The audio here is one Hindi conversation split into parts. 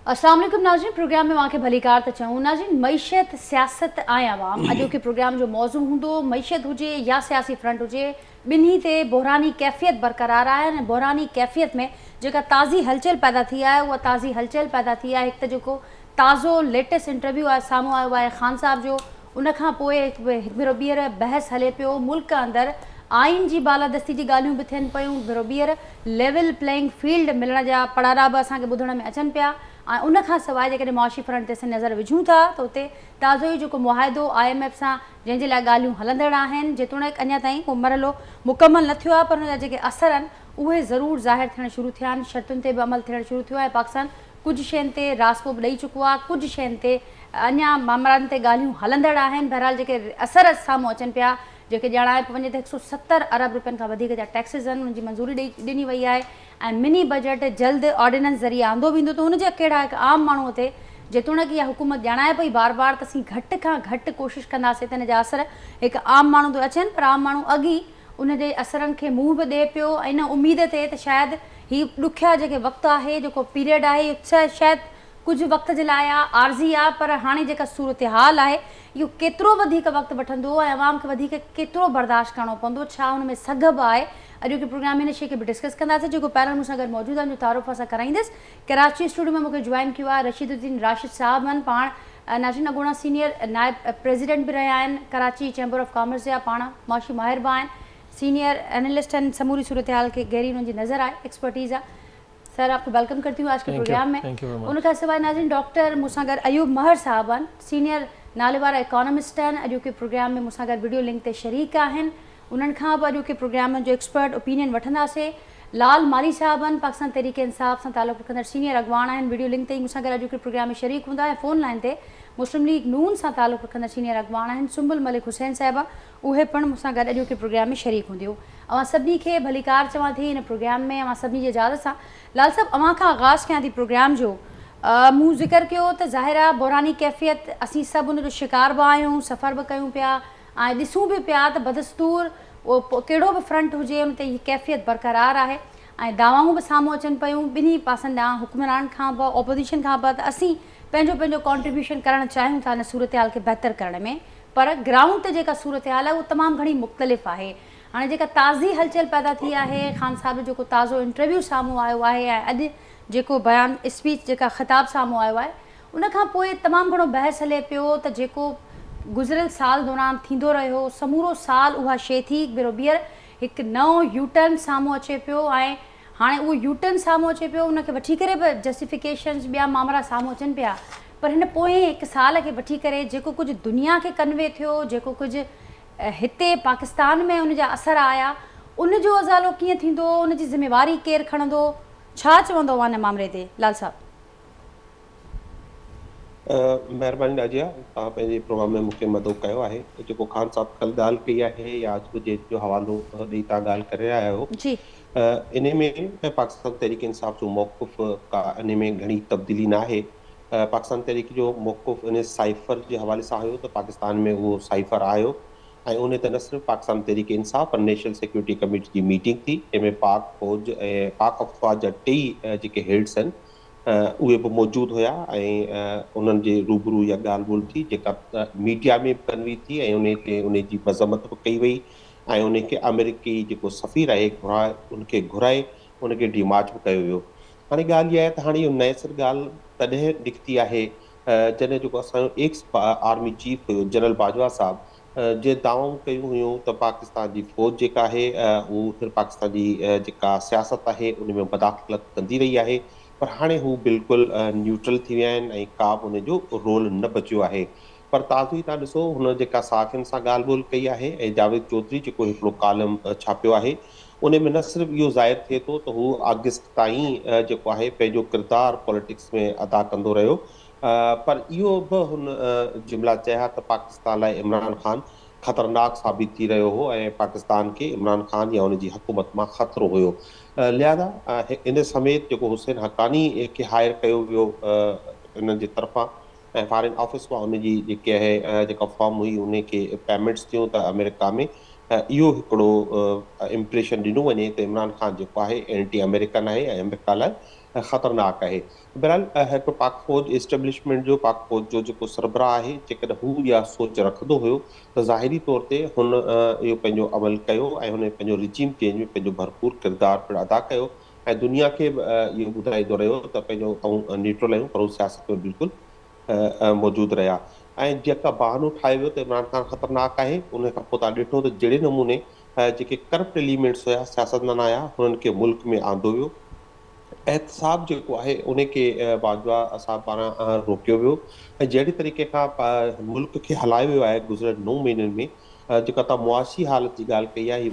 अस्सलाम वालेकुम नाज़रीन, प्रोग्राम में वाके भलीकार त चऊं। नाज़रीन, मईशत सियासत ऐं आवाम अॼु के प्रोग्राम जो मौज़ू हूंदो। मईशत हुजे या सियासी फ्रंट हुजे, ॿिन्ही ते बहरानी कैफ़ियत बरक़रार आहे ऐं बहरानी कैफ़ियत में जेका ताज़ी हलचल पैदा थी आहे उहा ताज़ी हलचल पैदा थी आहे। हिकु त जेको ताज़ो लेटेस्ट इंटरव्यू आहे साम्हूं आयो आहे ख़ान साहब जो, उन खां पोइ हिकु भेरो ॿीहर बहस हले पियो मुल्क अंदरि आइन जी बालादस्ती जी ॻाल्हियूं बि थियनि पियूं, भेरो ॿीहर लेवल प्लेइंग फील्ड मिलण जा पड़ारा बि असांखे ॿुधण में अचनि पिया। ऐं उन खां सवाइ जेकॾहिं मुआशी फ्रंट ते असां नज़र विझूं था त उते ताज़ो ई जेको मुआहिदो IMF सां जंहिंजे लाइ ॻाल्हियूं हलंदड़ आहिनि, जेतोणीकि अञा ताईं उहो मरहलो मुकमल न थियो आहे, पर हुनजा जेके असर आहिनि उहे ज़रूरु ज़ाहिर थियणु शुरू थिया आहिनि। शर्तुनि ते बि अमल थियणु शुरू थियो आहे। पाकिस्तान कुझु शयुनि ते रास्तो बि ॾेई चुको आहे, कुझु शयुनि ते अञा मामलानि ते ॻाल्हियूं हलंदड़ आहिनि। बहरहाल जेके असर साम्हूं अचनि पिया, जेके ॼाणाए पियो वञे त 170 अरब रुपयनि खां वधीक जा टैक्सिस आहिनि, उनजी मंज़ूरी ॾिनी वई आहे ऐं मिनी बजट जल्द ऑर्डिनेंस ज़रिए आंदो वेंदो। त उनजा कहिड़ा हिकु आम माण्हूअ ते जेतोणीकि इहा हुकूमत ॼाणाए पई बार बार त असीं घटि खां घटि कोशिशि कंदासीं त हिन जा असर हिकु आम माण्हू ते अचनि, पर आम माण्हू अॻी उनजे असरनि खे मुंहुं बि ॾिए पियो इन उमेद ते त शायदि हीअ ॾुखिया जेके वक़्तु आहे, जेको पीरियड आहे, शायदि कुझु वक़्त जे लाइ आहे, आर्ज़ी आहे, पर हाणे जेका सूरत हाल आहे इहो केतिरो वधीक वक़्तु वठंदो ऐं अवाम खे वधीक केतिरो बर्दाश्त करिणो पवंदो, छा हुन में सघब आहे। अॼु के प्रोग्राम में हिन शइ खे बि डिस्कस कंदासीं। जेको पैनल मूंसां गॾु मौजूदु आहे, जो तारुफ़ असां कराईंदसि। कराची स्टूडियो में मूंखे जॉइन कियो आहे रशीदुद्दीन राशिद साहब आहिनि, पाण नाज़रीन अॻूणा सीनियर नायब प्रेसिडेंट बि रहिया आहिनि कराची चैम्बर ऑफ कॉमर्स जा, पाण मुआशी माहिर बि आहिनि, सीनियर एनालिस्ट आहिनि, समूरी सूरत हाल खे गहरी उन्हनि जी नज़र आहे, एक्सपर्टीज़ आहे। सर, आपको वेलकम करती हूँ आज के प्रोग्राम में। उनका सवाइ नाज़रीन डॉक्टर मूंसां गॾु अयूब महर साहब आहिनि, सीनियर नाले वारा इकोनॉमिस्ट आहिनि, अॼु के प्रोग्राम में मूंसां गॾु वीडियो लिंक ते शरीक आहिनि। उन्हनि खां बि अॼु के प्रोग्राम जो एक्सपर्ट ओपिनियन वठंदासीं। लाल माली साहब आहिनि, पाकिस्तान तहरीक इंसाफ़ सां तालुक़ रखंदड़ सीनियर अॻवान आहिनि, वीडियो लिंक ते ई मूंसां गॾु अॼु के प्रोग्राम में शरीक हूंदा ऐं फ़ोन लाइन ते मुस्लिम लीग नून सां तालुक़ रखंदड़ सीनियर अॻवान आहिनि सुंबुल मलिक हुसैन साहिबा, उहे पिणु मूंसां गॾु अॼु के प्रोग्राम में शरीक हूंदियूं। अवां सभिनी खे भलीकार चवां थी हिन प्रोग्राम में, अवां सभिनी जी इजाज़त सां। लाल साहब, अवां खां आगाज़ कयां थी प्रोग्राम जो। मूं ज़िक्र कयो त ज़ाहिर आहे बहरानी कैफ़ियत असीं सभु उनजो शिकार बि आहियूं, सफ़र बि कयूं पिया ऐं ॾिसूं बि पिया त बदस्तूर उहो कहिड़ो बि फ्रंट हुजे उन ते हीअ कैफ़ियत बरक़रार आहे ऐं दावाऊं बि साम्हूं अचनि पियूं ॿिन्ही पासनि ॾांहुं, हुक्मरान खां बि ऑपोज़िशन खां बि, त असीं पंहिंजो पंहिंजो कॉन्ट्रीब्यूशन करणु चाहियूं था हिन सूरत हाल खे बहितर करण में, पर ग्राउंड ते जेका सूरत हाल आहे उहा तमामु घणी मुख़्तलिफ़ आहे। हाणे जेका ताज़ी हलचल पैदा थी आहे, ख़ान साहब जो जेको ताज़ो इंटरव्यू साम्हूं आयो आहे ऐं अॼु जेको बयान स्पीच जेका ख़िताब साम्हूं आयो आहे, उनखां पोइ तमामु घणो बहस हले पियो त जेको गुज़िरियल साल दौरान थींदो रहियो, समूरो साल उहा शइ थी, भेरो ॿीहर हिकु नओं यूटर्न साम्हूं अचे पियो ऐं हाणे उहो यूटर्न साम्हूं अचे पियो, उनखे वठी करे बि जस्टिफिकेशन्स ॿिया मामला साम्हूं अचनि पिया, पर हिन पोएं हिकु साल खे वठी करे जेको कुझु दुनिया खे कन्वे थियो, जेको कुझु हिते पाकिस्तान में उनजा असर आया, उनजो अज़ालो कीअं थींदो, उनजी ज़िम्मेवारी केरु खणंदो, छा चवंदो हिन मामले ते लाल साहब? महिरबानी नाजिया, तव्हां पंहिंजे प्रोग्राम में मूंखे मदद कयो आहे। जेको ख़ान साहब कल्ह ॻाल्हि कई आहे या अॼु जो हवालो ॾेई तव्हां ॻाल्हि करे रहिया आहियो, इन में पाकिस्तान तहरीक इंसाफ़ जो मौक़ुफ़ का इन में घणी तब्दीली न आहे। पाकिस्तान तहरीक जो मौक़ुफ़ इन साइफ़र जे हवाले सां हुयो त पाकिस्तान में उहो साइफ़र आयो ऐं उन ते न सिर्फ़ु पाकिस्तान तहरीक इंसाफ़ पर नेशनल सिक्योरिटी कमेटी जी मीटिंग थी, जंहिंमें पाक फ़ौज ऐं पाक अफ़वाज जा टेई जेके हेड्स आहिनि उहे बि मौजूदु हुया ऐं उन्हनि जे रूबरू इहा ॻाल्हि ॿोल थी जेका मीडिया में बि कन्वी थी ऐं उन ते उन जी मज़म्मत बि कई वई ऐं उनखे अमेरिकी जेको सफ़ीर आहे उनखे घुराए उनखे डिमार्च बि कयो वियो। हाणे ॻाल्हि इहा आहे त हाणे इहो नएसर ॻाल्हि तॾहिं निकिती आहे जॾहिं जेको असांजो एक्स आर्मी चीफ हुयो जनरल बाजवा साहब जे दावाऊं कयूं हुयूं त पाकिस्तान जी फ़ौज जेका आहे उहो पाकिस्तान जी जेका सियासत आहे उन में मदाख़लत कंदी रही आहे, पर हाणे हू बिल्कुलु न्यूट्रल थी विया आहिनि ऐं का बि हुनजो रोल न बचियो आहे। पर ताज़ो ई तव्हां ॾिसो हुन जेका साफ़ियुनि सां ॻाल्हि ॿोल कई आहे ऐं जावेद चौधरी जेको हिकिड़ो कॉलम छापियो आहे, उन में न सिर्फ़ु इहो ज़ाहिर थिए थो त हू अगस्त ताईं जेको आहे पंहिंजो किरदारु पॉलिटिक्स में अदा कंदो रहियो, पर इहो बि हुन जुमिला चया त पाकिस्तान लाइ इमरान ख़ान ख़तरनाक साबित थी रहियो हो ऐं पाकिस्तान खे इमरान ख़ान या उनजी हुकूमत मां ख़तरो हुयो। लिहाज़ा इन समेत जेको हुसैन हक़ानी खे हायर कयो वियो इन्हनि जे तरफ़ां ऐं फॉरेन ऑफिस मां उनजी जेके आहे जेका फॉर्म हुई उनखे पेमेंट्स थियूं त अमेरिका में इहो हिकिड़ो इम्प्रेशन ॾिनो वञे त इमरान ख़ान जेको आहे एंटी अमेरिकन आहे ऐं अमेरिका लाइ ख़तरनाक आहे। बहरहाल हिकु पाक फ़ौज एस्टेब्लिशमेंट जो, पाक फ़ौज जो जेको सरबराह आहे, जेकॾहिं हू इहा सोच रखंदो हुयो त ज़ाहिरी तौर ते हुन इहो पंहिंजो अमल कयो ऐं हुन पंहिंजो रिजीम चेंज में पंहिंजो भरपूर किरदारु पिणु अदा कयो ऐं दुनिया खे इहो ॿुधाईंदो रहियो त पंहिंजो न्यूट्रल आहियूं, पर हू सियासत में बिल्कुलु मौजूदु रहिया। ऐं जेका बहानो ठाहे वियो त इमरान ख़ान ख़तरनाक आहे, उन खां पोइ तव्हां ॾिठो त जहिड़े नमूने जेके करप्ट एलिमेंट्स हुया, सियासतदान आया, हुननि खे मुल्क में आंदो वियो। एहतसाब जेको आहे उनखे बाजवा साहब पारां रोकियो वियो ऐं जहिड़े तरीक़े खां मुल्क खे हलायो वियो आहे गुज़िरियल 9 महीननि में। जेका तव्हां मुआशी हालत जी ॻाल्हि कई आहे, ही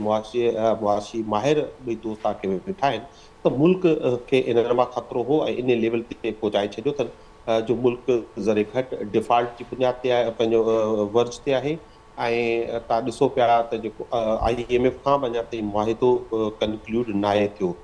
मुआशी माहिर ॿई दोस्त तव्हांखे वेठा आहिनि, त मुल्क खे इन मां ख़तरो हो ऐं इन लेवल ते पहुचाए छॾियो अथनि जो मुल्क ज़रे घटि डिफॉल्ट जी बुनियाद ते आहे, पंहिंजो वर्ज ते आहे। ऐं तव्हां ॾिसो पिया त जेको IMF खां अञा ताईं मुआहिदो कंक्लूड न आहे थियो।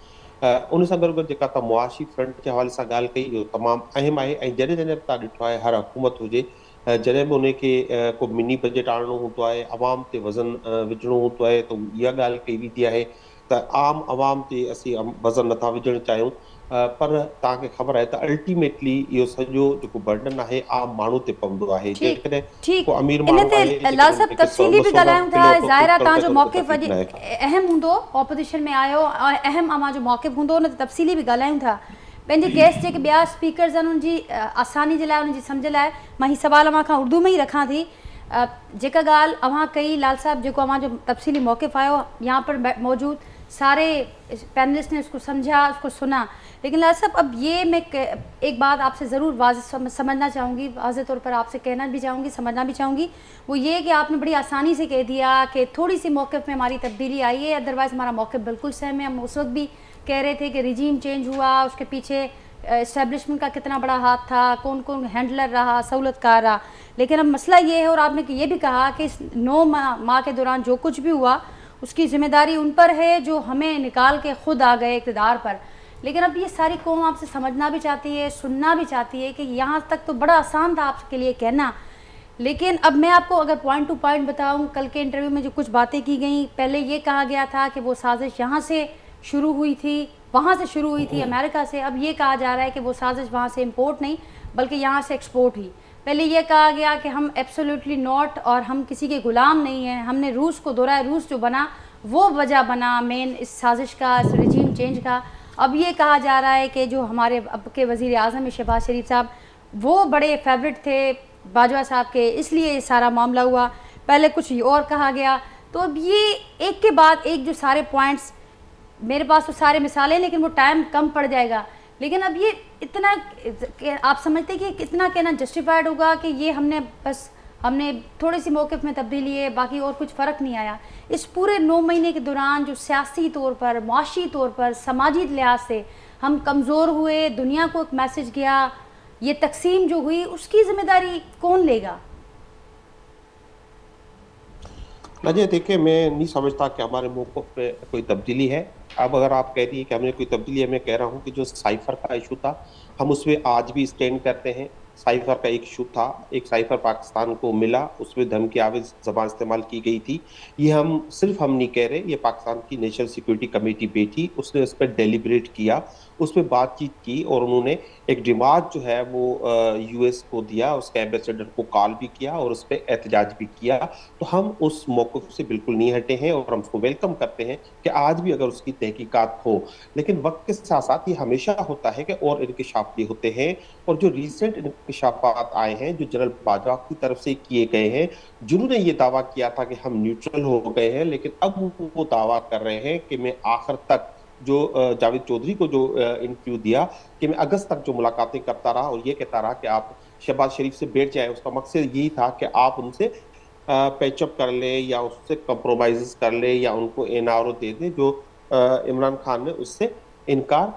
उन सां गॾु गॾु जेका तव्हां मुआशी फ्रंट जे हवाले सां ॻाल्हि कई, इहो तमामु अहम आहे। ऐं जॾहिं जॾहिं तव्हां ॾिठो आहे हर हुकूमत हुजे, जॾहिं बि उनखे को मिनी बजट आणणो हूंदो आहे, आवाम ते वज़न विझणो हूंदो आहे, त इहा ॻाल्हि कई वेंदी आहे त आम आवाम ते असीं वज़न नथा विझणु चाहियूं, पर तव्हांखे ख़बर आहे त अल्टीमेटली इहो सॼो जेको बर्डन आहे आम माण्हू ते पवंदो आहे। जेकॾहिं को अमीर माण्हू आहे, लाल साहब तफ़सीली भी ॻाल्हायूं था, ज़ाहिर तव्हां जो मौक़िफ़ तकलीफ़ न आहे। अहम हूंदो, ऑपोजिशन में आयो और अहम अवां जो मौक़िफ़ हूंदो, न तफ़सीली भी ॻाल्हायूं था। पंहिंजे गेस्ट जेके ॿिया स्पीकर्स आहिनि उनजी आसानी जे लाइ, उनजी सम्झ लाइ मां ही सवाल अवां खां उर्दू में ही रखां थी। जेका ॻाल्हि अवां कई लाल साहब, जेको अवां जो तफ़सीली मौक़िफ़ आयो, यहाँ पर मौजूद सारे पैनलिस्ट ने उसको समझा, उसको सुना। लेकिन लाल साहब, अब ये मैं एक बात आपसे ज़रूर वाज़ेह समझना चाहूँगी, वाज़ेह तौर पर आपसे कहना भी चाहूँगी, समझना भी चाहूँगी, वो ये कि आपने बड़ी आसानी से कह दिया कि थोड़ी सी मौक़िफ़ में हमारी तब्दीली आई है, अदरवाइज़ हमारा मौक़िफ़ बिल्कुल सहम है। हम उस वक्त भी कह रहे थे कि रिजीम चेंज हुआ, उसके पीछे इस्टेब्लिशमेंट का कितना बड़ा हाथ था, कौन कौन हैंडलर रहा, सहूलतकार रहा। लेकिन अब मसला ये है, और आपने ये भी कहा कि इस 9 माह के दौरान जो कुछ भी हुआ उसकी ज़िम्मेदारी उन पर है जो हमें निकाल के खुद आ गए इक़्तिदार पर। लेकिन अब ये सारी कौम आपसे समझना भी चाहती है, सुनना भी चाहती है कि यहाँ तक तो बड़ा आसान था आपके लिए कहना, लेकिन अब मैं आपको अगर पॉइंट टू पॉइंट बताऊँ, कल के इंटरव्यू में जो कुछ बातें की गई, पहले ये कहा गया था कि वो साजिश यहाँ से शुरू हुई थी, वहाँ से शुरू हुई थी अमेरिका से। अब ये कहा जा रहा है कि वो साजिश वहाँ से इम्पोर्ट नहीं बल्कि यहाँ से एक्सपोर्ट हुई। पहले ये कहा गया कि हम एब्सोल्युटली नॉट, और हम किसी के गुलाम नहीं हैं, हमने रूस को दोहराया, रूस जो बना वो वजह बना मेन इस साजिश का, इस रिजीम चेंज का। अब ये कहा जा रहा है कि जो हमारे अब के वज़ीर आज़म शहबाज शरीफ साहब, वो बड़े फेवरेट थे बाजवा साहब के, इसलिए ये सारा मामला हुआ। पहले कुछ और कहा गया। तो अब ये एक के बाद एक जो सारे पॉइंट्स, मेरे पास तो सारे मिसालें, लेकिन वो टाइम कम पड़ जाएगा। लेकिन अब ये इतना आप समझते कि कितना कहना जस्टिफाइड होगा कि ये हमने थोड़ी सी मौक़िफ़ में तब्दीली है, बाकी और कुछ फ़र्क नहीं आया। इस पूरे 9 महीने के दौरान जो सियासी तौर पर, मुआशी तौर पर, समाजी लिहाज से हम कमज़ोर हुए, दुनिया को एक मैसेज गया, ये तकसीम जो हुई, उसकी ज़िम्मेदारी कौन लेगा? अजय, देखिए, मैं नहीं समझता कि हमारे मौक़िफ़ पे कोई तब्दीली है। अब अगर आप कह रही है कि हमने कोई तब्दीली है, मैं कह रहा हूँ कि जो साइफ़र का इशू था, हम उसमें आज भी स्टैंड करते हैं। साइफ़र का एक इशू था, एक साइफ़र पाकिस्तान को मिला, उसमें धमकी आवेज़ ज़बान इस्तेमाल की गई थी। ये हम नहीं कह रहे, ये पाकिस्तान की नेशनल सिक्योरिटी कमेटी बैठी, उसने उस पर डेलिब्रेट किया, उस पर बातचीत की और उन्होंने एक डिमांड जो है वो US को दिया, उसके एम्बेसडर को कॉल भी किया और उस पर एहतजाज भी किया। तो हम उस मौक़िफ़ से बिल्कुल नहीं हटे हैं और हम उसको वेलकम करते हैं कि आज भी अगर उसकी तहकीकात हो। लेकिन वक्त के साथ साथ ये हमेशा होता है कि और इंकशाफ भी होते हैं, और जो रिसेंट इंकशाफात आए हैं जो जनरल बाजवा की तरफ से किए गए हैं, जिन्होंने ये दावा किया था कि हम न्यूट्रल हो गए हैं, लेकिन अब वो दावा कर रहे हैं कि मैं आखिर तक, जो जावेद चौधरी को जो इंटरव्यू दिया कि मैं अगस्त तक जो मुलाकातें करता रहा और ये कहता रहा कि आप शहबाज शरीफ से बैठ जाए, उसका मकसद यही था कि आप उनसे पैचअप कर ले या उससे कंप्रोमाइज कर ले या उनको एनआरओ दे दे, जो इमरान खान ने उससे इनकार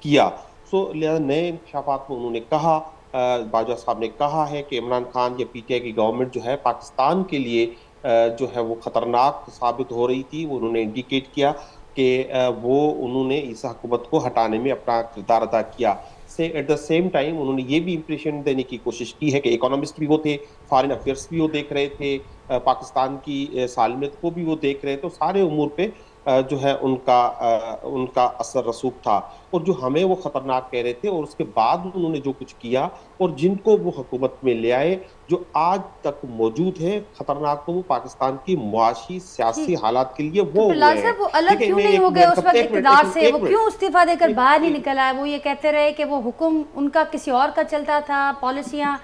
किया। सो लिहाजा नए इंकशाफात में उन्होंने कहा, बाजवा साहब ने कहा है कि इमरान खान या PTI की गवर्नमेंट जो है पाकिस्तान के लिए जो है वो ख़तरनाक साबित हो रही थी। उन्होंने इंडिकेट किया कि उन्होंने इस हुकूमत को हटाने में अपना किरदार अदा किया। एट द सेम टाइम उन्होंने ये भी इंप्रेशन देने की कोशिश की है कि इकोनॉमिस्ट भी वो थे, फॉरेन अफेयर्स भी वो देख रहे थे, पाकिस्तान की सालमियत को भी वो देख रहे थे, तो सारे उमूर पे जो है उनका असर रसूख था, और जो हमें वो खतरनाक कह रहे थे, और उसके बाद उन्होंने जो कुछ किया और जिनको वो हुकूमत में ले आए, जो आज तक मौजूद है खतरनाक, तो वो पाकिस्तान की मुआशी सियासी हालात के लिए तो वो हुए बिलाल हैं। साहब वो अलग क्यों नहीं हो गए उस वक्त इक़्तिदार से? वो क्यों इस्तीफा देकर बाहर नहीं निकल आए? वो ये कहते रहे कि वो हुक्म उनका किसी और का चलता था, पॉलिसियां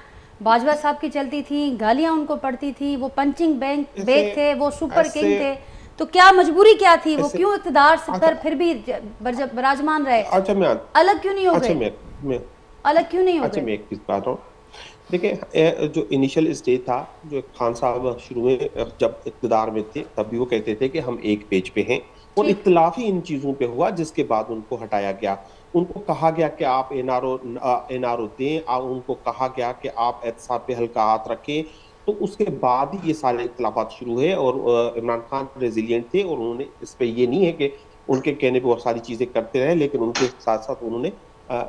बाजवा साहब की चलती थी, गालियां उनको पड़ती थी, वो पंचिंग बैग थे, वो सुपर किंग थे। तो क्या मजबूरी क्या थी? वो क्यों इक़्तिदार से पर फिर भी बराजमान रहे? अच्छा, मैं अलग क्यों नहीं हो गए? मैं अलग क्यों नहीं हो अच्छा गए? मैं एक चीज बता रहा हूँ। देखिए, जो इनिशियल स्टेज था, जो खान साहब शुरू में जब इक़्तिदार में थे, तब भी वो कहते थे कि हम एक पेज पे हैं, और इख्तिलाफ ही इन चीजों पे हुआ, जिसके बाद उनको हटाया गया। उनको कहा गया कि आप एनआरओ दें, उनको कहा गया कि आप एहतसाब पे हल्का हाथ रखें। तो उसके बाद ही ये सारे इख्तिलाफात शुरू हुए, और इमरान खान रेजिलियंट थे, और उन्होंने इस पे, ये नहीं है कि उनके कहने पे वो सारी चीजें करते रहे, लेकिन उनके साथ साथ उन्होंने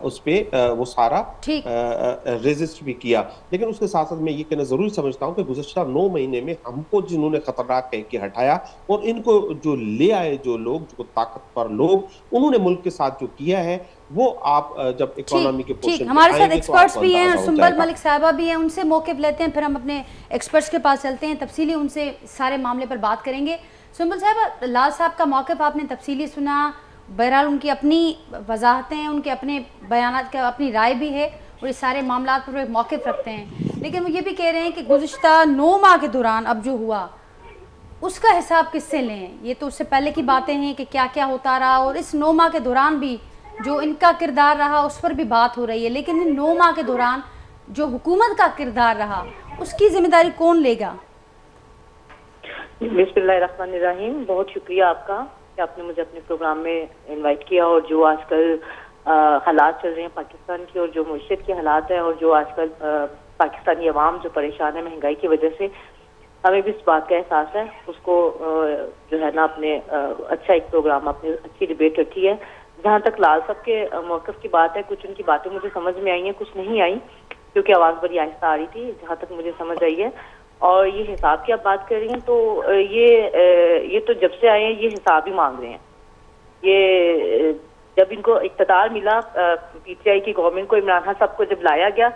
उस पे वो सारा रेजिस्ट भी किया। लेकिन उसके साथ साथ मैं ये कहना जरूर समझता हूँ कि गुज़श्ता 9 महीने में हमको जिन्होंने खतरनाक कह के हटाया, और इनको जो ले आए, जो लोग, जो ताकतवर लोग, उन्होंने मुल्क के साथ जो किया है, वो आप जब इकोनॉमी के पोर्शन हमारे साथ एक्सपर्ट्स भी हैं, सुंबल मलिक साहबा भी हैं, उनसे मौक़िफ़ लेते हैं, फिर हम अपने एक्सपर्ट्स के पास चलते हैं, तफसीली उनसे सारे मामले पर बात करेंगे। सुंबल साहब, लाल साहब का मौक़िफ़ आपने तफसीली सुना, बहरहाल उनकी अपनी वजाहतें हैं, उनके अपने बयानात का अपनी राय भी है, और इस सारे मामला पर एक मौक़िफ़ रखते हैं। लेकिन वो ये भी कह रहे हैं कि गुज़िश्ता 9 माह के दौरान अब जो हुआ उसका हिसाब किससे लें? ये तो उससे पहले की बातें हैं कि क्या क्या होता रहा, और इस 9 माह के दौरान भी जो इनका किरदार रहा उस पर भी बात हो रही है। लेकिन इन 9 माह के दौरान जो हुकूमत का किरदार रहा, उसकी जिम्मेदारी कौन लेगा? बिस्मिल्लाहिर्रहमानिर्रहीम, बहुत शुक्रिया आपका कि आपने मुझे अपने प्रोग्राम में इनवाइट किया। और जो आजकल हालात चल रहे हैं पाकिस्तान की, और जो मुश्किल के हालात हैं, और जो आजकल पाकिस्तानी अवाम जो परेशान है महंगाई की वजह से, हमें भी इस बात का एहसास है। उसको जो है ना अपने अच्छा एक प्रोग्राम, अपनी अच्छी डिबेट रखी है। जहाँ तक लाल साहब के मौक़िफ़ की बात है, कुछ उनकी बातें मुझे समझ में आई हैं, कुछ नहीं आई, क्योंकि आवाज़ बड़ी आहिस्ता आ रही थी, जहाँ तक मुझे समझ आई है। और ये हिसाब की आप बात कर रही हैं, तो ये तो जब से आए हैं ये हिसाब ही मांग रहे हैं। ये जब इनको इक़्तिदार मिला, पीटीआई की गवर्नमेंट को, इमरान खान साहब को जब लाया गया,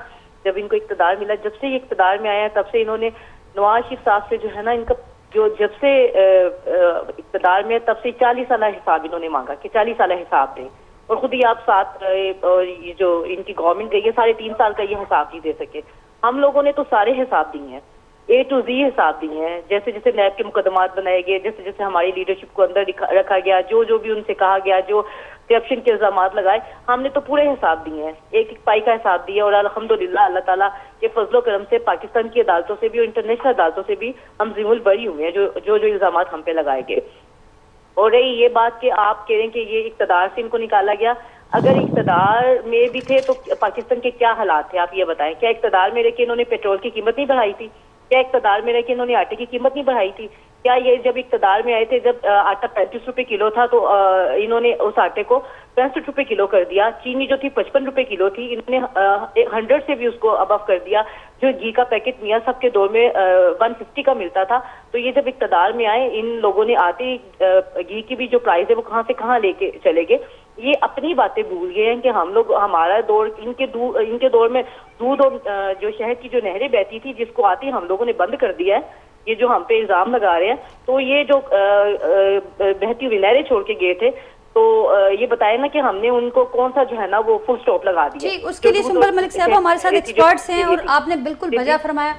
जब इनको इक़्तिदार मिला, जब से ये इक़्तिदार में आया है, तब से इन्होंने नवाज शरीफ साहब से जो है ना, इनका जो जब से इक़्तिदार में, तब से 40 साल हिसाब इन्होंने मांगा कि 40 साल हिसाब दें। और खुद ही आप साथ और ये जो इनकी गवर्नमेंट गई है, 3.5 साल का ये हिसाब नहीं दे सके। हम लोगों ने तो सारे हिसाब दिए हैं, A to Z हिसाब दिए हैं। जैसे जैसे नैब के मुकदमात बनाए गए, जैसे जैसे हमारी लीडरशिप को अंदर रखा गया, जो जो भी उनसे कहा गया, जो करप्शन के इल्जामात लगाए, हमने तो पूरे हिसाब दिए हैं, एक एक पाई का हिसाब दिया। और अल्हम्दुलिल्लाह अल्लाह ताला के फजलो करम से पाकिस्तान की अदालतों से भी और इंटरनेशनल अदालतों से भी हम जिम्मेदार बरी हुए हैं, जो जो इल्जामात हम पे लगाए गए। और रही ये बात कि आप कह रहे हैं कि ये इक़्तिदार से इनको निकाला गया, अगर इक़्तिदार में भी थे तो पाकिस्तान के क्या हालात थे आप ये बताएं। क्या इक़्तिदार में रह के इन्होंने पेट्रोल की कीमत नहीं बढ़ाई थी? क्या इक़्तिदार में रह के इन्होंने आटे की कीमत नहीं बढ़ाई थी? क्या ये जब इक़्तिदार में आए थे, जब आटा 35 रुपए किलो था, तो इन्होंने उस आटे को 65 रुपए किलो कर दिया। चीनी जो थी 55 रुपए किलो थी, इन्होंने 100 से भी उसको अबव कर दिया। जो घी का पैकेट मियां साहब के दौर में 150 का मिलता था, तो ये जब इक़्तिदार में आए, इन लोगों ने आते घी की भी जो प्राइस है वो कहाँ से कहाँ लेके चले गए। ये अपनी बातें भूल गए हैं कि हम लोग, हमारा दौर, इनके दौर में दूध और जो शहद की जो नहरें बहती थी, जिसको आती हम लोगों ने बंद कर दिया है। ये जो हम पे इल्जाम लगा रहे हैं, तो ये जो बहती हुई नहरें छोड़ के गए थे, तो ये बताए ना कि हमने उनको कौन सा जो है ना वो फुल स्टॉप लगा दिया। जी, उसके लिए सुंबल मलिक साहब हमारे साथ एक्सपर्ट्स हैं, और आपने बिल्कुल वजह फरमाया।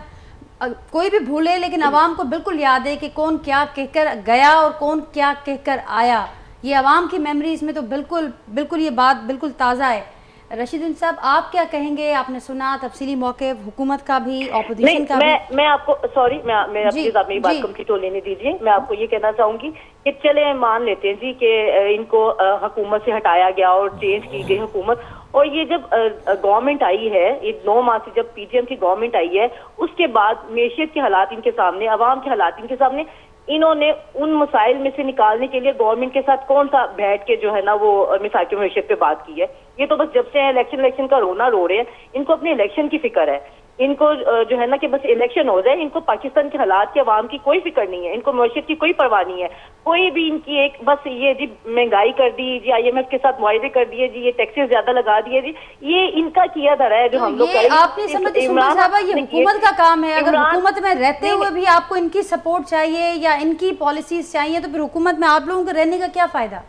कोई भी भूले, लेकिन आवाम को बिल्कुल याद है कि कौन क्या कहकर गया और कौन क्या कहकर आया। ये आवाम की मेमोरीज में तो बिल्कुल ये बात बिल्कुल ताज़ा है। रशीदुद्दीन साहब, आप क्या कहेंगे? आपने सुना तफसीली मौक़िफ़ हुकूमत का भी, ऑपोजिशन का भी। मैं आपको सॉरी, मैं प्लीज आप मेरी बात कंप्लीट होने नहीं दीजिए। मैं आपको ये कहना चाहूंगी कि चले मान लेते हैं जी कि इनको हुकूमत से हटाया गया और चेंज की गई हुकूमत, और ये जब गवर्नमेंट आई है, ये 9 माह से जब पीटीएम की गवर्नमेंट आई है, उसके बाद मैशियत के हालात इनके सामने, अवाम के हालात इनके सामने, इन्होंने उन मसाइल में से निकालने के लिए गवर्नमेंट के साथ कौन सा बैठ के जो है ना वो मिसाल मैशियत पे बात की है? ये तो बस जब से इलेक्शन का रोना रो रहे हैं, इनको अपने इलेक्शन की फिक्र है। इनको जो है ना कि बस इलेक्शन हो जाए, इनको पाकिस्तान के हालात के अवाम की कोई फिक्र नहीं है, इनको मईशत की कोई परवाह नहीं है, कोई भी इनकी एक बस ये जी महंगाई कर दी जी, IMF के साथ मुआहदे कर दिए जी, ये टैक्सेस ज्यादा लगा दिए जी, ये इनका किया धरा है जो हम लोग ये आप नहीं समझते सुंदर साहबा, ये हुकूमत का काम है। अगर हुकूमत में रहते हुए भी आपको इनकी सपोर्ट चाहिए या इनकी पॉलिसीज चाहिए, तो फिर हुकूमत में आप लोगों को रहने का क्या फायदा?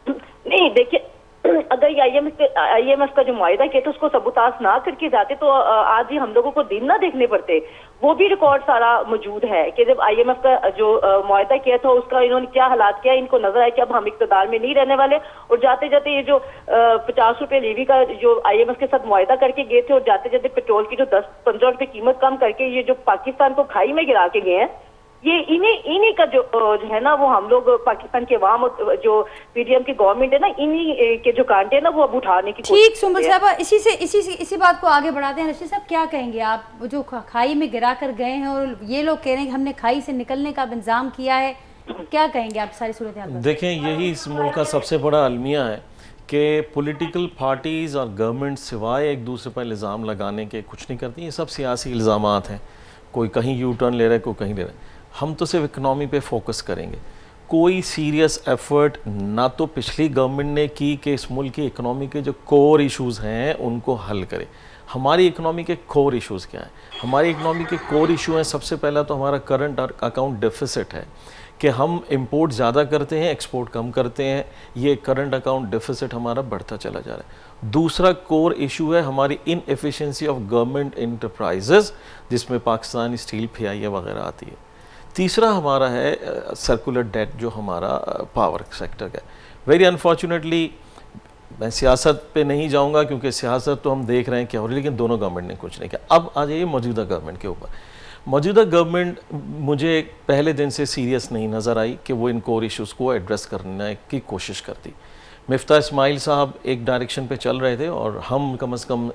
नहीं देखिए, अगर ये IMF का जो मुआहिदा किया था उसको सबूताज ना करके जाते तो आज ही हम लोगों को दिन ना देखने पड़ते। वो भी रिकॉर्ड सारा मौजूद है कि जब IMF का जो मुआहिदा किया था उसका इन्होंने क्या हालात किया, इनको नजर आया कि अब हम इक़्तिदार में नहीं रहने वाले, और जाते जाते ये जो 50 रुपए लीवी का जो IMF के साथ मुआहिदा करके गए थे, और जाते जाते पेट्रोल की जो 10-15 रुपए कीमत कम करके ये जो पाकिस्तान को खाई में गिरा के गए हैं, ये इन्हीं का जो है ना, वो हम लोग पाकिस्तान के अवाम जो PDM की गवर्नमेंट है ना, इन्हीं के जो कांटे हैं ना वो अब उठाने की कोशिश। ठीक सुंबल साहब, इसी बात को आगे बढ़ाते हैं। रशीद साहब, क्या कहेंगे आप, जो खाई में गिरा कर गए हैं और ये लोग कह रहे हैं कि हमने खाई से निकलने का इंतजाम किया है, क्या कहेंगे आप सारी सूरत हाल? देखें, यही इस मुल्क का सबसे बड़ा अलमिया है कि पॉलिटिकल पार्टीज़ और गवर्नमेंट सिवाय एक दूसरे पर इल्ज़ाम लगाने के कुछ नहीं करती। ये सब सियासी इल्ज़ामात हैं, कोई कहीं यू टर्न ले रहा है, कोई कहीं ले रहा है। हम तो सिर्फ इकनॉमी पे फोकस करेंगे। कोई सीरियस एफर्ट ना तो पिछली गवर्नमेंट ने की कि इस मुल्क की इकनॉमी के जो कोर इश्यूज़ हैं उनको हल करे। हमारी इकनॉमी के कोर इश्यूज़ क्या हैं? हमारी इकनॉमी के कोर इशू हैं, सबसे पहला तो हमारा करंट अकाउंट डेफिसिट है कि हम इंपोर्ट ज़्यादा करते हैं, एक्सपोर्ट कम करते हैं। ये करंट अकाउंट डेफिसिट हमारा बढ़ता चला जा रहा है। दूसरा कोर इशू है हमारी इनएफिशिएंसी ऑफ गवर्नमेंट इंटरप्राइजेज़, जिसमें पाकिस्तान स्टील, FIA वगैरह आती है। तीसरा हमारा है सर्कुलर डेट, जो हमारा पावर सेक्टर का है। वेरी अनफॉर्चुनेटली, मैं सियासत पे नहीं जाऊंगा क्योंकि सियासत तो हम देख रहे हैं क्या हो रही है, लेकिन दोनों गवर्नमेंट ने कुछ नहीं किया। अब आ जाइए मौजूदा गवर्नमेंट के ऊपर। मौजूदा गवर्नमेंट मुझे पहले दिन से सीरियस नहीं नज़र आई कि वो इन कोर इशूज़ को एड्रेस करने की कोशिश करती। मिफ्ता इस्माइल साहब एक डायरेक्शन पे चल रहे थे और हम कम से कम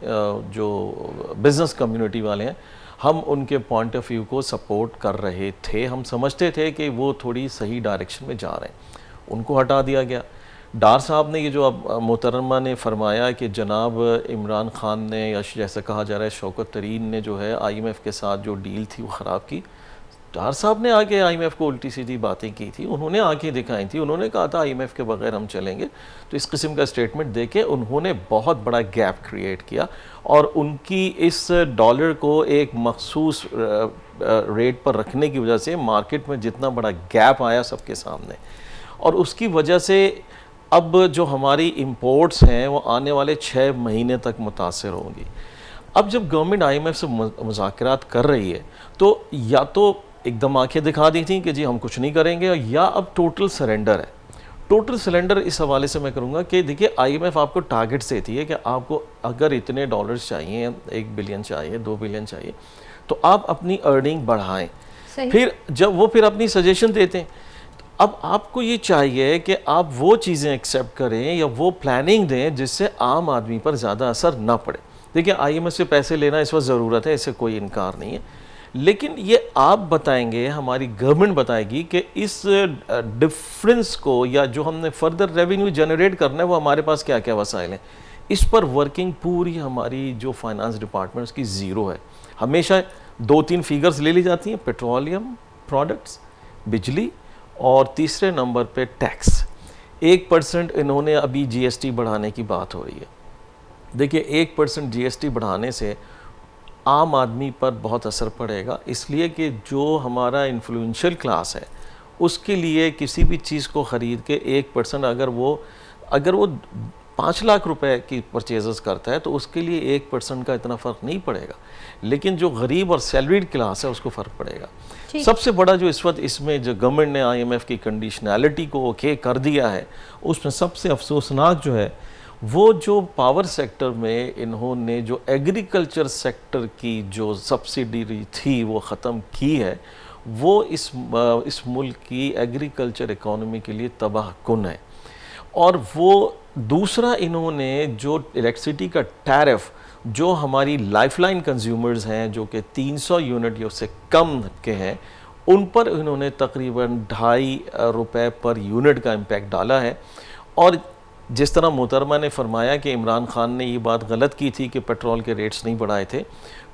जो बिज़नेस कम्युनिटी वाले हैं, हम उनके पॉइंट ऑफ व्यू को सपोर्ट कर रहे थे। हम समझते थे कि वो थोड़ी सही डायरेक्शन में जा रहे हैं, उनको हटा दिया गया। डार साहब ने ये जो अब मोहतरमा ने फरमाया कि जनाब इमरान खान ने, या जैसे कहा जा रहा है शौकत तरीन ने जो है IMF के साथ जो डील थी वो ख़राब की। डार साहब ने आके IMF को उल्टी सीधी बातें की थी, उन्होंने आंखें दिखाई थी, उन्होंने कहा था IMF के बगैर हम चलेंगे। तो इस किस्म का स्टेटमेंट देके उन्होंने बहुत बड़ा गैप क्रिएट किया और उनकी इस डॉलर को एक मखसूस रेट पर रखने की वजह से मार्केट में जितना बड़ा गैप आया सबके सामने, और उसकी वजह से अब जो हमारी इंपोर्ट्स हैं वो आने वाले 6 महीने तक मुतासर होंगी। अब जब गवर्नमेंट IMF से मुज़ाकरात कर रही है तो या तो एकदम आंखें दिखा दी थी कि जी हम कुछ नहीं करेंगे, या अब टोटल सरेंडर है। टोटल सरेंडर इस हवाले से मैं करूँगा कि देखिए IMF आपको टारगेट देती है कि आपको अगर इतने डॉलर्स चाहिए, 1 बिलियन चाहिए, 2 बिलियन चाहिए, तो आप अपनी अर्निंग बढ़ाएं। फिर जब वो फिर अपनी सजेशन देते हैं, अब आपको ये चाहिए कि आप वो चीज़ें एक्सेप्ट करें या वो प्लानिंग दें जिससे आम आदमी पर ज़्यादा असर ना पड़े। देखिए IMF से पैसे लेना इस वक्त ज़रूरत है, इससे कोई इनकार नहीं है, लेकिन ये आप बताएंगे, हमारी गवर्नमेंट बताएगी कि इस डिफरेंस को या जो हमने फर्दर रेवेन्यू जनरेट करना है वो हमारे पास क्या क्या वसाइल हैं। इस पर वर्किंग पूरी हमारी जो फाइनेंस डिपार्टमेंट उसकी ज़ीरो है। हमेशा 2-3 फिगर्स ले ली जाती हैं, पेट्रोलियम प्रोडक्ट्स, बिजली, और तीसरे नंबर पे टैक्स। 1% इन्होंने अभी GST बढ़ाने की बात हो रही है। देखिए 1% GST बढ़ाने से आम आदमी पर बहुत असर पड़ेगा, इसलिए कि जो हमारा इन्फ्लुएंशियल क्लास है उसके लिए किसी भी चीज़ को ख़रीद के 1% अगर वो 5 लाख रुपए की परचेज़ करता है तो उसके लिए 1% का इतना फ़र्क नहीं पड़ेगा, लेकिन जो गरीब और सैलरीड क्लास है उसको फ़र्क पड़ेगा। सबसे बड़ा जो इस वक्त इसमें जो गवर्नमेंट ने IMF की कंडीशनैलिटी को ओके कर दिया है, उसमें सबसे अफसोसनाक जो है वो जो पावर सेक्टर में इन्होंने जो एग्रीकल्चर सेक्टर की जो सब्सिडी थी वो ख़त्म की है, वो इस मुल्क की एग्रीकल्चर इकोनॉमी के लिए तबाह कुन है। और वो दूसरा, इन्होंने जो इलेक्ट्रिसिटी का टैरिफ जो हमारी लाइफलाइन कंज्यूमर्स हैं जो कि 300 यूनिट या उससे कम के हैं, उन पर इन्होंने तकरीबन 2.5 रुपए पर यूनिट का इम्पैक्ट डाला है। और जिस तरह मोहतरमा ने फरमाया कि इमरान खान ने ये बात गलत की थी कि पेट्रोल के रेट्स नहीं बढ़ाए थे,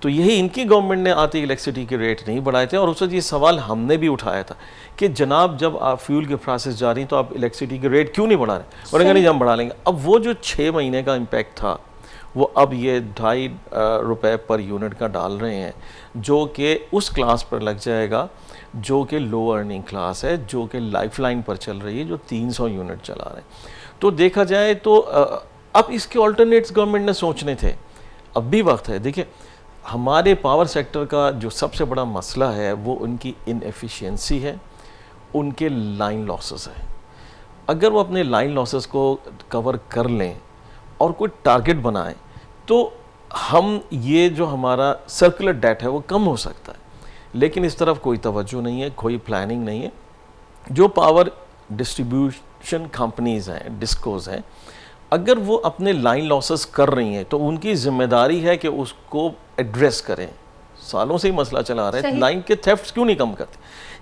तो यही इनकी गवर्नमेंट ने आते इलेक्ट्रिसिटी के रेट नहीं बढ़ाए थे। और उस वक्त ये सवाल हमने भी उठाया था कि जनाब जब आप फ्यूल के प्राइसेस जा रही हैं तो आप इलेक्ट्रिसिटी के रेट क्यों नहीं बढ़ा रहे, और नहीं हम बढ़ा लेंगे। अब वो जो 6 महीने का इम्पैक्ट था वो अब ये 2.5 रुपये पर यूनिट का डाल रहे हैं, जो कि उस क्लास पर लग जाएगा जो कि लो अर्निंग क्लास है, जो कि लाइफलाइन पर चल रही है, जो 300 यूनिट चला रहे हैं। तो देखा जाए तो अब इसके ऑल्टरनेट्स गवर्नमेंट ने सोचने थे, अब भी वक्त है। देखिए हमारे पावर सेक्टर का जो सबसे बड़ा मसला है वो उनकी इनएफिशिएंसी है, उनके लाइन लॉसेस है। अगर वो अपने लाइन लॉसेस को कवर कर लें और कोई टारगेट बनाएं तो हम ये जो हमारा सर्कुलर डेट है वो कम हो सकता है, लेकिन इस तरफ कोई तवज्जो नहीं है, कोई प्लानिंग नहीं है। जो पावर डिस्ट्रीब्यूशन कंपनीज़ हैं, डिस्कोज़ हैं, अगर वो अपने लाइन लॉसेस कर रही हैं तो उनकी जिम्मेदारी है कि उसको एड्रेस करें। सालों से ही मसला चला रहा है, लाइन के थेफ्ट्स क्यों नहीं कम करते,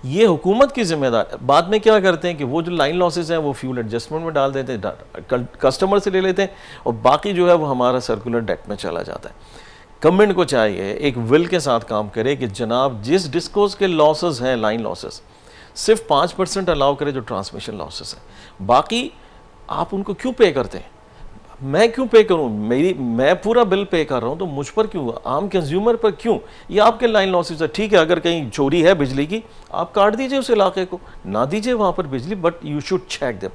ये हुकूमत की जिम्मेदारी। बाद में क्या करते हैं कि वो जो लाइन लॉसेस हैं वो फ्यूल एडजस्टमेंट में डाल देते हैं, कस्टमर से ले लेते हैं, और बाकी जो है वो हमारा सर्कुलर डेट में चला जाता है। गवर्नमेंट को चाहिए एक विल के साथ काम करे कि जनाब जिस डिस्कोस के लॉसेस हैं, लाइन लॉसेस, सिर्फ 5% अलाउ करे जो ट्रांसमिशन लॉसेस है, बाकी आप उनको क्यों पे करते हैं? मैं क्यों पे करूं? मैं पूरा बिल पे कर रहा हूं तो मुझ पर क्यों, आम कंज्यूमर पर क्यों? ये आपके लाइन लॉसेस है। ठीक है, अगर कहीं चोरी है बिजली की, आप काट दीजिए उस इलाके को, ना दीजिए वहाँ पर बिजली, but you should check them.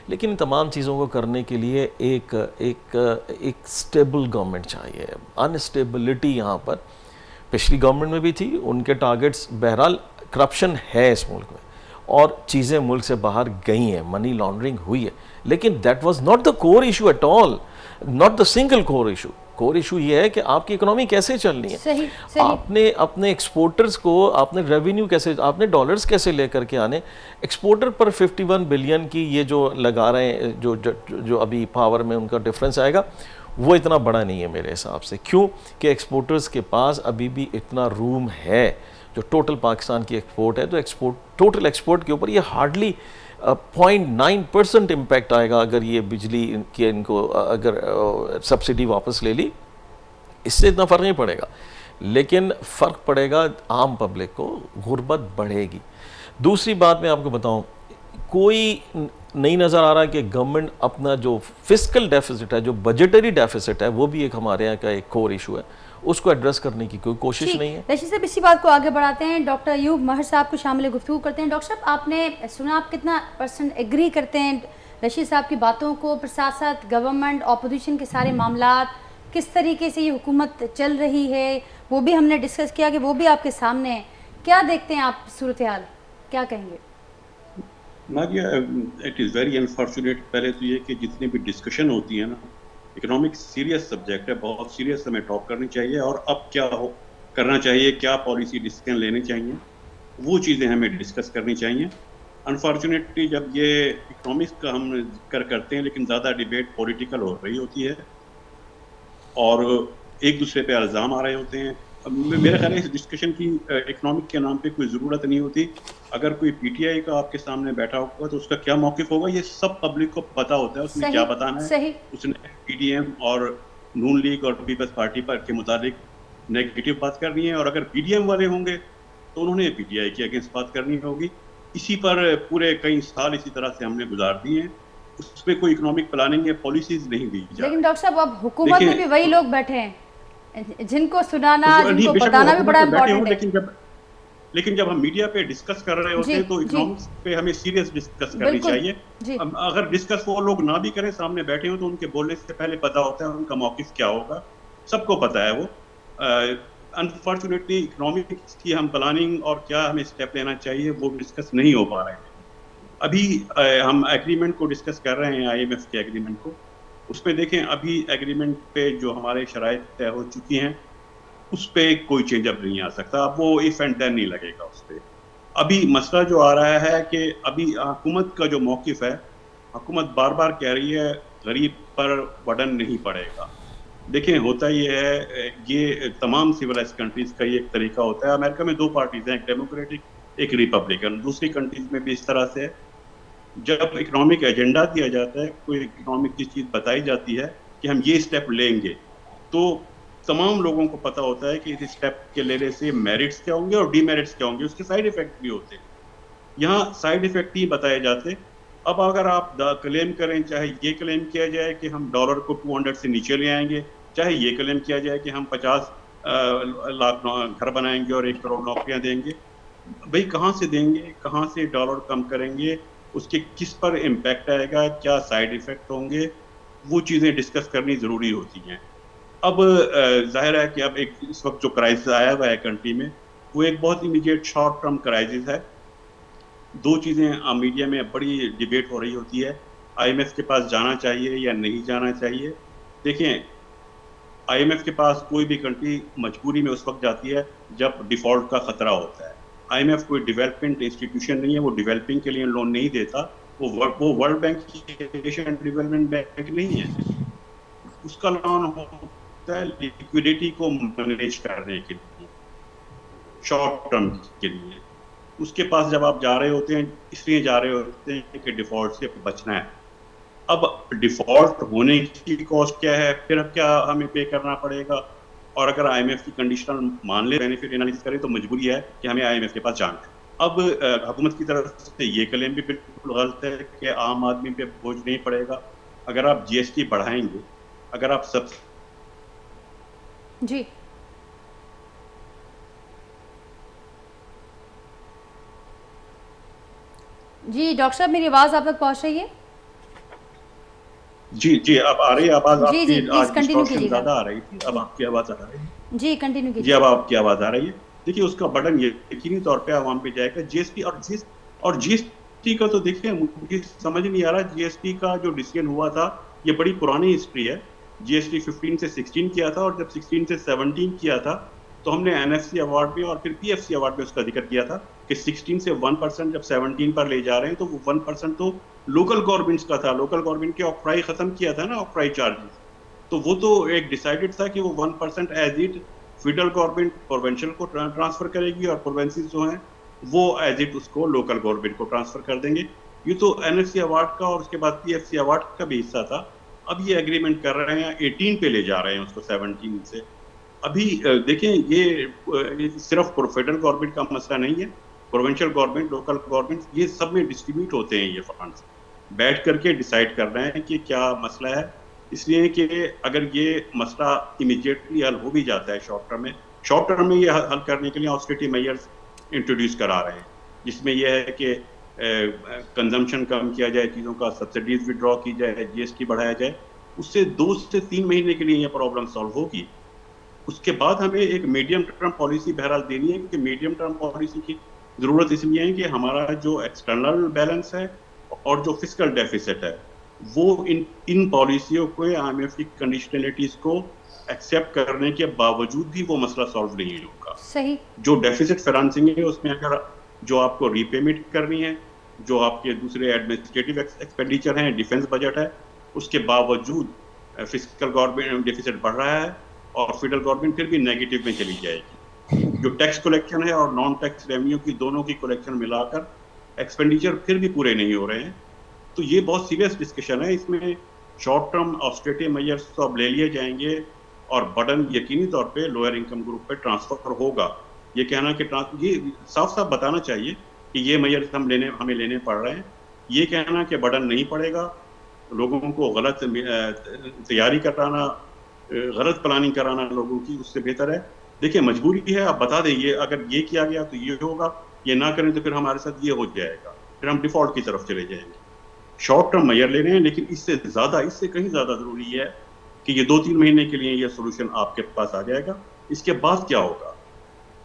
लेकिन इन तमाम चीज़ों को करने के लिए एक स्टेबल गवर्नमेंट चाहिए। अनस्टेबिलिटी यहाँ पर पिछली गवर्नमेंट में भी थी, उनके टारगेट्स, बहरहाल करप्शन है इस मुल्क में और चीज़ें मुल्क से बाहर गई हैं, मनी लॉन्ड्रिंग हुई है, लेकिन that was not the core issue at all, not the single core issue. Core issue ये है कि आपकी इकोनॉमी कैसे चलनी है, सही। आपने अपने एक्सपोर्टर्स को, आपने रेवेन्यू कैसे, आपने डॉलर्स कैसे लेकर के आने। एक्सपोर्टर पर 51 बिलियन की ये जो लगा रहे हैं, जो अभी पावर में उनका डिफरेंस आएगा, वो इतना बड़ा नहीं है मेरे हिसाब से। क्यों कि एक्सपोर्टर्स के पास अभी भी इतना रूम है। जो टोटल पाकिस्तान की एक्सपोर्ट है, तो टोटल एक्सपोर्ट के ऊपर ये हार्डली 0.9% इम्पैक्ट आएगा अगर ये बिजली के इनको अगर सब्सिडी वापस ले ली, इससे इतना फ़र्क नहीं पड़ेगा, लेकिन फ़र्क पड़ेगा आम पब्लिक को, गुर्बत बढ़ेगी। दूसरी बात मैं आपको बताऊं, कोई नहीं नज़र आ रहा कि गवर्नमेंट अपना जो फिस्कल डेफिसिट है, जो बजटरी डेफिसिट है, वो भी एक हमारे यहाँ का एक कोर इशू है, उसको एड्रेस करने की कोई कोशिश नहीं है। रशीद साहब, इसी बात को आगे बढ़ाते हैं, डॉक्टर अयूब महर साहब को शामिल गुफ्तगू करते हैं। डॉक्टर साहब, आपने सुना, आप कितना % एग्री करते हैं रशीद साहब की बातों को? प्रशासन, गवर्नमेंट, ऑपोजिशन के सारे मामलात, किस तरीके से ये हुकूमत चल रही है, वो भी हमने डिस्कस किया कि वो भी आपके सामने है। क्या देखते हैं आप सूरत हाल, क्या कहेंगे? Nadia, it is very unfortunate. पहले तो ये कि जितनी भी डिस्कशन होती है ना, इकोनॉमिक्स सीरियस सब्जेक्ट है, बहुत सीरियस हमें टॉक करनी चाहिए, और अब क्या करना चाहिए, क्या पॉलिसी डिसीजन लेने चाहिए, वो चीज़ें हमें डिस्कस करनी चाहिए। अनफॉर्चुनेटली जब ये इकोनॉमिक्स का हम जिक्र करते हैं, लेकिन ज़्यादा डिबेट पॉलिटिकल हो रही होती है और एक दूसरे पे इल्ज़ाम आ रहे होते हैं। मेरा ख्याल है इस डिस्कशन की इकोनॉमिक के नाम पे कोई ज़रूरत नहीं होती। अगर कोई पीटीआई का आपके सामने बैठा होगा तो उसका क्या मौक़िफ़ होगा, ये सब पब्लिक को पता होता है, उसने क्या बताना है। उसने पीडीएम और नून लीग और पीपल्स पार्टी पर के मुताबिक नेगेटिव बात करनी है, और अगर पीडीएम वाले होंगे तो उन्होंने पीटीआई के अगेंस्ट बात करनी होगी। इसी पर पूरे कई साल इसी तरह से हमने गुजार दिए हैं, उसमें कोई इकोनॉमिक प्लानिंग या पॉलिसीज नहीं दी जा। लेकिन डॉक्टर साहब, अब हुकूमत में भी वही लोग बैठे हैं जिनको सुनाना, जिनको बताना भी बड़ा इम्पोर्टेंट है। लेकिन जब हम मीडिया पे डिस्कस कर रहे होते हैं तो इकोनॉमिक्स पे हमें सीरियस डिस्कस करनी चाहिए। अगर डिस्कस वो लोग ना भी करें, सामने बैठे हो, तो उनके बोलने से पहले पता होता है उनका मौक़िफ़ क्या होगा, सबको पता है वो। अनफॉर्चुनेटली इकोनॉमिक्स की हम प्लानिंग और क्या हमें स्टेप लेना चाहिए वो डिस्कस नहीं हो पा रहे हैं। अभी हम एग्रीमेंट को डिस्कस कर रहे हैं, IMF के एग्रीमेंट को। उसमें देखें, अभी एग्रीमेंट पे जो हमारे शराइत तय हो चुकी हैं उस पर कोई चेंजअप नहीं आ सकता। अब वो इफ़ एंड देन नहीं लगेगा उस पर। अभी मसला जो आ रहा है कि अभी हुकूमत का जो मौक़िफ़ है, हुकूमत बार बार कह रही है गरीब पर बर्डन नहीं पड़ेगा। देखें, होता ये है, ये तमाम सिविलाइज्ड कंट्रीज़ का ये एक तरीका होता है। अमेरिका में 2 पार्टीज़ हैं, एक डेमोक्रेटिक, एक रिपब्लिकन। दूसरी कंट्रीज़ में भी इस तरह से है। जब इकोनॉमिक एजेंडा दिया जाता है, कोई इकोनॉमिक की चीज बताई जाती है कि हम ये स्टेप लेंगे, तो तमाम लोगों को पता होता है कि इस स्टेप के लेने से मेरिट्स क्या होंगे और डीमेरिट्स क्या होंगे, उसके साइड इफेक्ट भी होते हैं। यहाँ साइड इफेक्ट नहीं बताए जाते। अब अगर आप क्लेम करें, चाहे ये क्लेम किया जाए कि हम डॉलर को 200 से नीचे ले आएंगे, चाहे ये क्लेम किया जाए कि हम 50 लाख घर बनाएंगे और 1 करोड़ नौकरियां देंगे, भाई कहाँ से देंगे, कहाँ से डॉलर कम करेंगे, उसके किस पर इम्पैक्ट आएगा, क्या साइड इफेक्ट होंगे, वो चीज़ें डिस्कस करनी ज़रूरी होती हैं। अब जाहिर है कि अब एक इस वक्त जो क्राइसिस आया हुआ है कंट्री में, वो एक बहुत इमीडिएट शॉर्ट टर्म क्राइसिस है। दो चीज़ें मीडिया में बड़ी डिबेट हो रही होती है, आईएमएफ के पास जाना चाहिए या नहीं जाना चाहिए। देखें, आईएमएफ के पास कोई भी कंट्री मजबूरी में उस वक्त जाती है जब डिफॉल्ट का खतरा होता है। आईएमएफ कोई डेवलपमेंट इंस्टीट्यूशन नहीं है, वो डेवलपिंग के लिए लोन नहीं देता, वो वर्ल्ड बैंक की एशियन डेवलपमेंट बैंक नहीं है। उसका लोन होता है लिक्विडिटी को मैनेज करने के लिए, शॉर्ट टर्म के लिए। उसके पास जब आप जा रहे होते हैं, इसलिए जा रहे होते हैं कि डिफॉल्ट से बचना है। अब डिफॉल्ट होने की कॉस्ट क्या है, फिर अब क्या हमें पे करना पड़ेगा, और अगर आईएमएफ की कंडीशन मान ले, बेनिफिट एनालिसिस करें, तो मजबूरी है कि हमें आईएमएफ के पास जाना है। अब हुकूमत की तरफ से ये क्लेम भी बिल्कुल गलत है कि आम आदमी पे बोझ नहीं पड़ेगा। अगर आप जीएसटी बढ़ाएंगे, अगर आप सब जी जी डॉक्टर साहब, मेरी आवाज आप तक पहुंच रही है? जी अब आ रही है आवाज जी जी, आपकी? प्लीज कंटिन्यू कीजिएगा। ज्यादा आ रही थी, अब आपकी आवाज आ रही है? जी कंटिन्यू जी, कीजिए। अब आपकी आवाज आ रही है। देखिए, उसका बटन यकीनी तौर पे आवाम पे जाएगा। जीएसटी और जीएसटी का तो देखिए, मुझे समझ नहीं आ रहा, जीएसटी का जो डिसीजन हुआ था, ये बड़ी पुरानी हिस्ट्री है। जीएसटी 15 से 16 किया था, और जब 16 से 17 किया था तो हमने एनएफसी अवार्ड में और फिर पीएफसी अवार्ड में उसका जिक्र किया था कि 16 से 1% जब 17 पर ले जा रहे हैं, तो वो 1% तो लोकल गवर्नमेंट्स का था। लोकल गवर्नमेंट के ऑक्ट्राई खत्म किया था ना, ऑक्ट्राई चार्जेस, तो वो तो एक डिसाइडेड था कि वो 1% as it federal government provincial को ट्रांसफर करेगी, और प्रोविंसेस जो हैं वो एज इट उसको लोकल गवर्नमेंट को ट्रांसफर कर देंगे। ये तो एनएफसी अवार्ड का और उसके बाद पीएफसी अवार्ड का भी हिस्सा था। अब ये एग्रीमेंट कर रहे हैं, 18 पे ले जा रहे हैं उसको 17 से। अभी देखें, ये सिर्फ फेडरल गवर्नमेंट का मसला नहीं है, प्रोविंशियल गवर्नमेंट, लोकल गवर्नमेंट, ये सब में डिस्ट्रीब्यूट होते हैं ये फंड्स, बैठ करके डिसाइड कर रहे हैं कि क्या मसला है। इसलिए कि अगर ये मसला इमीडिएटली हल हो भी जाता है शॉर्ट टर्म में ये हल करने के लिए ऑस्टेरिटी मेजर्स इंट्रोड्यूस करा रहे हैं, जिसमें यह है कि कंजम्पशन कम किया जाए, चीज़ों का सब्सिडीज विड्रॉ की जाए, जीएसटी बढ़ाया जाए। उससे 2 से 3 महीने के लिए ये प्रॉब्लम सॉल्व होगी। उसके बाद हमें एक मीडियम टर्म पॉलिसी बहरहाल देनी है, क्योंकि मीडियम टर्म पॉलिसी की ज़रूरत इसलिए है कि हमारा जो एक्सटर्नल बैलेंस है और जो फिस्कल डेफिसिट है, वो इन पॉलिसियों को, आईएमएफ की कंडीशनलिटीज को एक्सेप्ट करने के बावजूद भी वो मसला सॉल्व नहीं होगा। सही। जो डेफिसिट फाइनेंसिंग है, उसमें अगर जो आपको रीपेमेंट करनी है, जो आपके दूसरे एडमिनिस्ट्रेटिव एक्सपेंडिचर हैं, डिफेंस बजट है, उसके बावजूद फिस्कल गवर्नमेंट डेफिसिट बढ़ रहा है और फेडरल गवर्नमेंट फिर भी नेगेटिव में चली जाएगी। जो टैक्स कलेक्शन है और नॉन टैक्स रेवेन्यू की दोनों की कलेक्शन मिलाकर एक्सपेंडिचर फिर भी पूरे नहीं हो रहे हैं। तो ये बहुत सीरियस डिस्कशन है। इसमें शॉर्ट टर्म ऑस्टेरिटी मेजर्स तो अब ले लिए जाएंगे और बर्डन यकीनी तौर पे लोअर इनकम ग्रुप पे ट्रांसफर होगा। ये कहना कि ये साफ साफ बताना चाहिए कि ये मेजर्स हमें लेने पड़ रहे हैं। ये कहना कि बर्डन नहीं पड़ेगा, लोगों को गलत तैयारी कराना, गलत प्लानिंग कराना लोगों की, उससे बेहतर है देखिए मजबूरी है, आप बता दें ये अगर ये किया गया तो ये होगा, ये ना करें तो फिर हमारे साथ ये हो जाएगा, फिर हम डिफॉल्ट की तरफ चले जाएंगे। शॉर्ट टर्म मेजर ले रहे हैं, लेकिन इससे कहीं ज़्यादा ज़रूरी है कि ये 2-3 महीने के लिए ये सोल्यूशन आपके पास आ जाएगा। इसके बाद क्या होगा,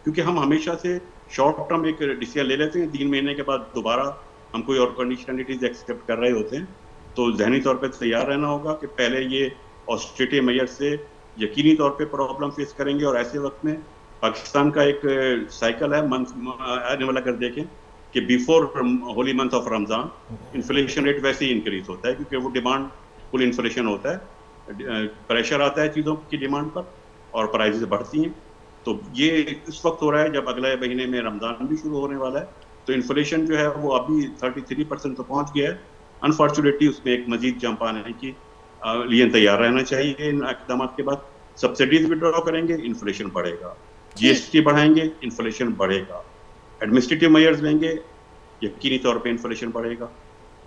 क्योंकि हम हमेशा से शॉर्ट टर्म एक डिसीजन ले लेते हैं, 3 महीने के बाद दोबारा हम कोई और कंडीशनलिटीज एक्सेप्ट कर रहे होते हैं। तो जहनी तौर पर तैयार रहना होगा कि पहले ये ऑस्टेरिटी मेजर से यकीनी तौर पे प्रॉब्लम फेस करेंगे, और ऐसे वक्त में पाकिस्तान का एक साइकिल है आने वाला, कर देखें कि before Holi month of Ramzan inflation rate वैसे ही इंक्रीज होता है, क्योंकि वो डिमांड फुल इन्फ्लेशन होता है, प्रेशर आता है चीज़ों की डिमांड पर और प्राइसेस बढ़ती हैं। तो ये इस वक्त हो रहा है जब अगले महीने में रमज़ान भी शुरू होने वाला है, तो इन्फ्लेशन जो है वो अभी 33% तो पहुंच गया है। अनफॉर्चुनेटली उसमें एक मजीद जंप आने की लिए तैयार रहना चाहिए। इन इकदाम के बाद सब्सिडीज विड्रॉ करेंगे, इन्फ्लेशन बढ़ेगा, जीएसटी बढ़ाएंगे, इन्फ्लेशन बढ़ेगा, एडमिनिस्ट्रेटिव मेजर्स लेंगे, यकीनी तौर पे इन्फ्लेशन बढ़ेगा।